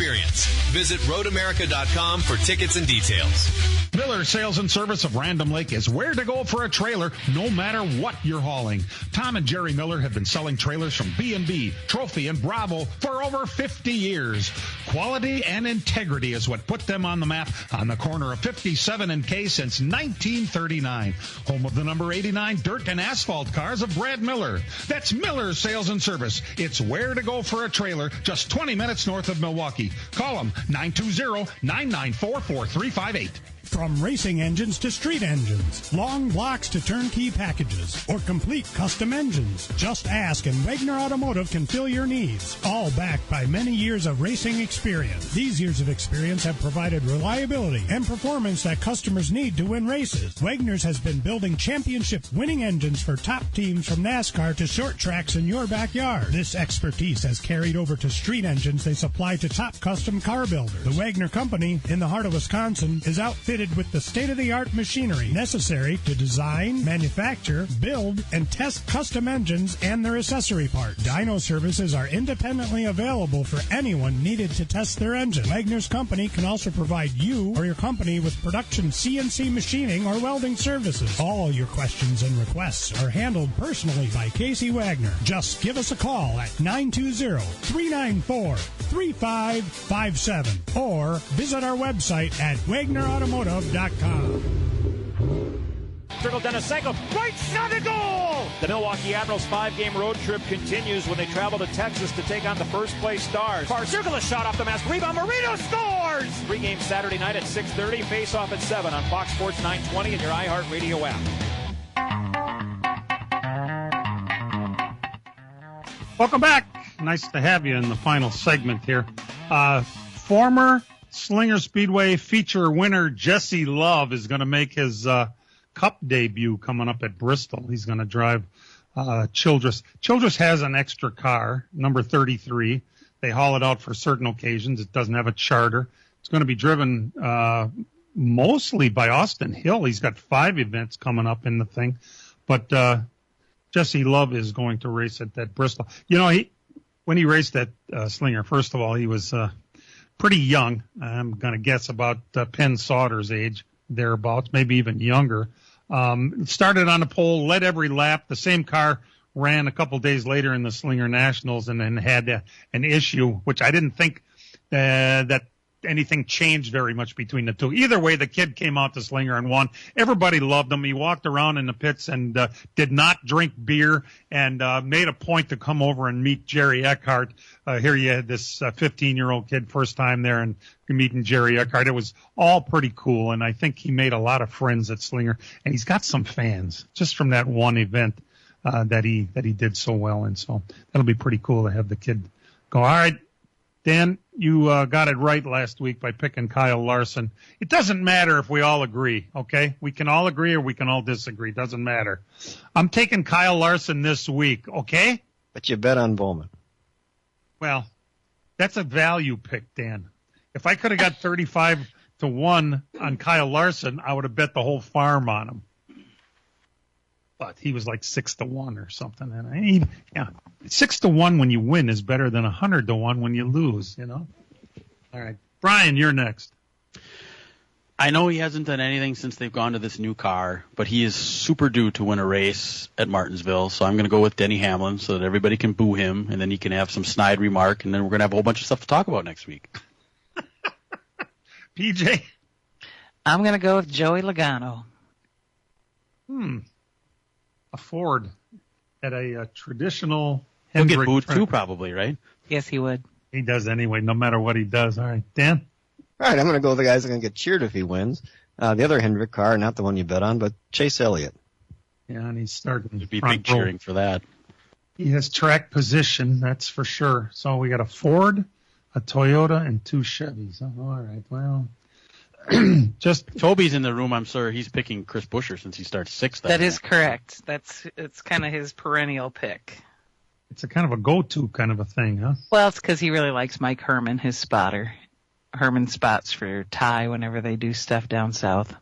Visit roadamerica.com for tickets and details. Miller Sales and Service of Random Lake is where to go for a trailer, no matter what you're hauling. Tom and Jerry Miller have been selling trailers from B&B, Trophy, and Bravo for over 50 years. Quality and integrity is what put them on the map on the corner of 57 and K since 1939. Home of the number 89 dirt and asphalt cars of Brad Miller. That's Miller Sales and Service. It's where to go for a trailer, just 20 minutes north of Milwaukee. Call them 920-994-4358. From racing engines to street engines, long blocks to turnkey packages, or complete custom engines, just ask and Wagner Automotive can fill your needs. All backed by many years of racing experience. These years of experience have provided reliability and performance that customers need to win races. Wagner's has been building championship-winning engines for top teams from NASCAR to short tracks in your backyard. This expertise has carried over to street engines they supply to top custom car builders. The Wagner Company, in the heart of Wisconsin, is outfitted with the state-of-the-art machinery necessary to design, manufacture, build, and test custom engines and their accessory parts. Dyno services are independently available for anyone needed to test their engine. Wagner's Company can also provide you or your company with production CNC machining or welding services. All your questions and requests are handled personally by Casey Wagner. Just give us a call at 920-394-3557 or visit our website at WagnerAutomotive.com. Circle Denisenko, right shot and goal! The Milwaukee Admirals 5-game road trip continues when they travel to Texas to take on the first-place Stars. Circle a shot off the mask, rebound, Marino scores! Pre-game Saturday night at 6:30, face-off at 7 on Fox Sports 920 and your iHeartRadio app. Welcome back. Nice to have you in the final segment here. Former Slinger Speedway feature winner Jesse Love is going to make his Cup debut coming up at Bristol. He's going to drive Childress. Childress has an extra car, number 33. They haul it out for certain occasions. It doesn't have a charter. It's going to be driven mostly by Austin Hill. He's got 5 events coming up in the thing. But Jesse Love is going to race at that Bristol. You know, when he raced that Slinger, first of all, he was pretty young. I'm going to guess about Penn Sauter's age, thereabouts, maybe even younger. Started on the pole, led every lap. The same car ran a couple days later in the Slinger Nationals and then had an issue, which I didn't think that anything changed very much between the two. Either way, the kid came out to Slinger and won. Everybody loved him. He walked around in the pits and did not drink beer and made a point to come over and meet Jerry Eckhart. Here you had this 15-year-old kid, first time there, and meeting Jerry Eckhart. It was all pretty cool, and I think he made a lot of friends at Slinger. And he's got some fans just from that one event that he did so well. And so that'll be pretty cool to have the kid go. All right, Dan, you got it right last week by picking Kyle Larson. It doesn't matter if we all agree, okay? We can all agree or we can all disagree. Doesn't matter. I'm taking Kyle Larson this week, okay? But you bet on Bowman. Well, that's a value pick, Dan. If I could have got 35-1 on Kyle Larson, I would have bet the whole farm on him. But he was like 6-1 or something. And 6-1 when you win is better than 100-1 when you lose, you know? All right. Brian, you're next. I know he hasn't done anything since they've gone to this new car, but he is super due to win a race at Martinsville. So I'm going to go with Denny Hamlin so that everybody can boo him, and then he can have some snide remark, and then we're going to have a whole bunch of stuff to talk about next week. PJ? I'm going to go with Joey Logano. A Ford at a traditional He'll Hendrick get booed track. too, probably, right? Yes, he would. He does anyway, no matter what he does. All right. Dan? All right, I'm going to go with the guys that are going to get cheered if he wins. The other Hendrick car, not the one you bet on, but Chase Elliott. Yeah, and he's starting. There'd be big cheering for that. He has track position, that's for sure. So we got a Ford, a Toyota, and 2 Chevys. Oh, all right, well, just Toby's in the room. I'm sure he's picking Chris Buescher since he starts 6th. That is correct. It's kind of his perennial pick. It's a kind of a go-to kind of a thing, huh? Well, it's because he really likes Mike Herman, his spotter. Herman spots for Ty whenever they do stuff down south.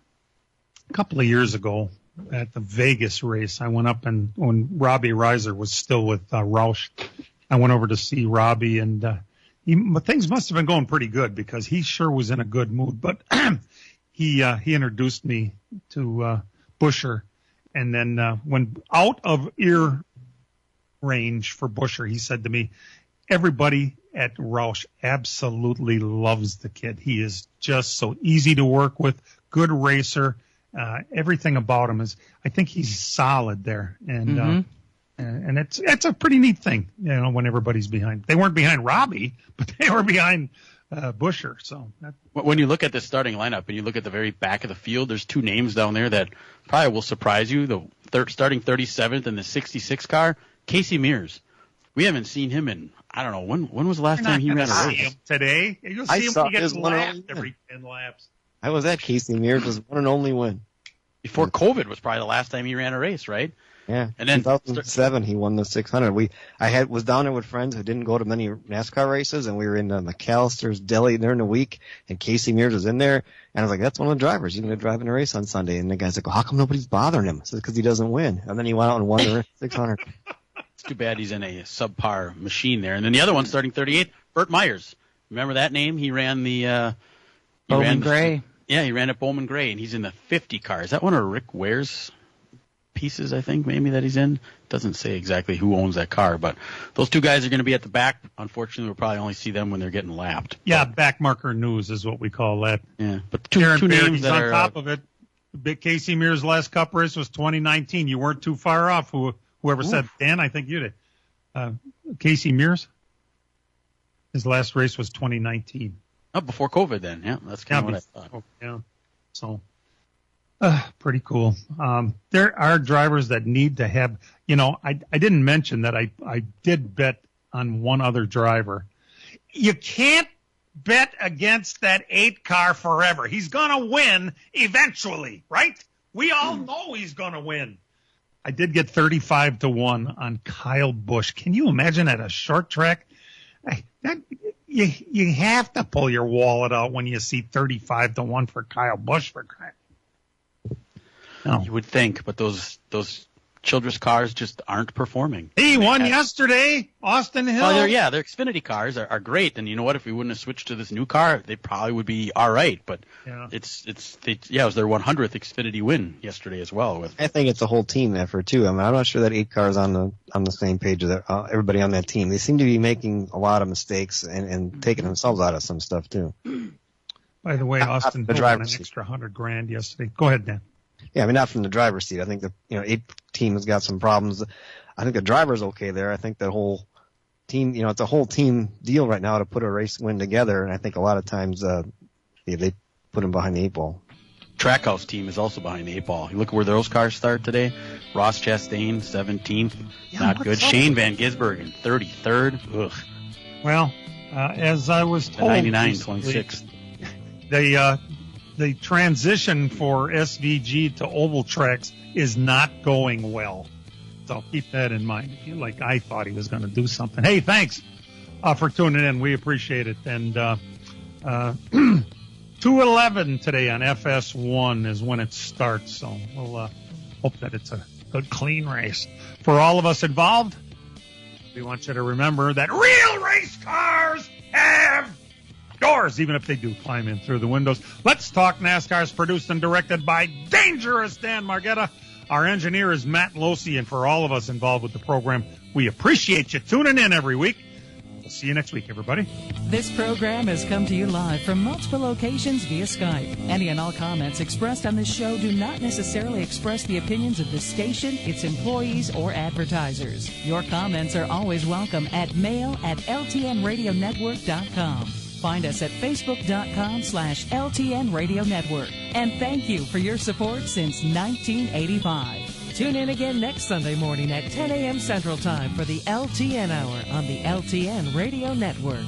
A couple of years ago at the Vegas race, I went up and when Robbie Reiser was still with Roush, I went over to see Robbie, and things must have been going pretty good because he sure was in a good mood. But he introduced me to Buescher, and then when out of ear range for Buescher, he said to me, everybody at Roush absolutely loves the kid. He is just so easy to work with, good racer. Everything about him is, I think he's solid there. And it's a pretty neat thing, when everybody's behind. They weren't behind Robbie, but they were behind Buescher. So when you look at the starting lineup and you look at the very back of the field, there's 2 names down there that probably will surprise you. The starting 37th in the 66 car, Casey Mears. We haven't seen him in, I don't know, when was the last time he ran a race? Today. You'll see him when he gets lapped every 10 laps. I was at Casey Mears' one and only win. Before COVID was probably the last time he ran a race, right? Yeah. And then 2007 he won the 600. I was down there with friends who didn't go to many NASCAR races, and we were in McAllister's Deli during the week, and Casey Mears was in there, and I was like, that's one of the drivers. He's going to drive in a race on Sunday. And the guy's like, well, how come nobody's bothering him? I said, because he doesn't win. And then he went out and won the 600. It's too bad he's in a subpar machine there. And then the other one starting 38th, Burt Myers. Remember that name? He ran the Bowman Gray. Yeah, he ran at Bowman Gray, and he's in the 50 car. Is that one of Rick Ware's pieces, I think, maybe, that he's in? Doesn't say exactly who owns that car, but those 2 guys are going to be at the back. Unfortunately, we'll probably only see them when they're getting lapped. Yeah, back marker news is what we call that. Yeah, but two names that on are top of it. Big Casey Mears' last Cup race was 2019. You weren't too far off. Whoever said, Dan, I think you did. Casey Mears, his last race was 2019. Oh, before COVID then. Yeah, that's kind of what I thought. Yeah. So, pretty cool. There are drivers that need to have, I didn't mention that I did bet on one other driver. You can't bet against that 8 car forever. He's going to win eventually, right? We all know he's going to win. I did get 35-1 on Kyle Busch. Can you imagine at a short track? You have to pull your wallet out when you see 35-1 for Kyle Busch for crying. No. You would think, but those Childress cars just aren't performing. He won yesterday, Austin Hill. Their Xfinity cars are great, and you know what? If we wouldn't have switched to this new car, they probably would be all right. But it was their 100th Xfinity win yesterday as well. I think it's a whole team effort too. I mean, I'm not sure that 8 cars on the same page as everybody on that team. They seem to be making a lot of mistakes and taking themselves out of some stuff too. By the way, Austin Hill won an extra $100,000 yesterday. Go ahead, Dan. Yeah, I mean, not from the driver's seat. I think the 8 team has got some problems. I think the driver's okay there. I think that whole team, it's a whole team deal right now to put a race win together. And I think a lot of times they put them behind the 8 ball. Trackhouse team is also behind the 8 ball. You look at where those cars start today. Ross Chastain, 17th. Not good. Shane Van Gisbergen, 33rd. Ugh. Well, as I was told, 99, 26th. The transition for SVG to oval tracks is not going well. So keep that in mind. Like I thought he was going to do something. Hey, thanks for tuning in. We appreciate it. And 2:11 today on FS1 is when it starts. So we'll hope that it's a good, clean race. For all of us involved, we want you to remember that real race cars have doors, even if they do climb in through the windows. Let's Talk NASCAR is produced and directed by Dangerous Dan Margetta. Our engineer is Matt Losey, and for all of us involved with the program, we appreciate you tuning in every week. We'll see you next week, everybody. This program has come to you live from multiple locations via Skype. Any and all comments expressed on this show do not necessarily express the opinions of the station, its employees, or advertisers. Your comments are always welcome at mail@ltnradionetwork.com. Find us at facebook.com/LTN Radio Network. And thank you for your support since 1985. Tune in again next Sunday morning at 10 a.m. Central Time for the LTN Hour on the LTN Radio Network.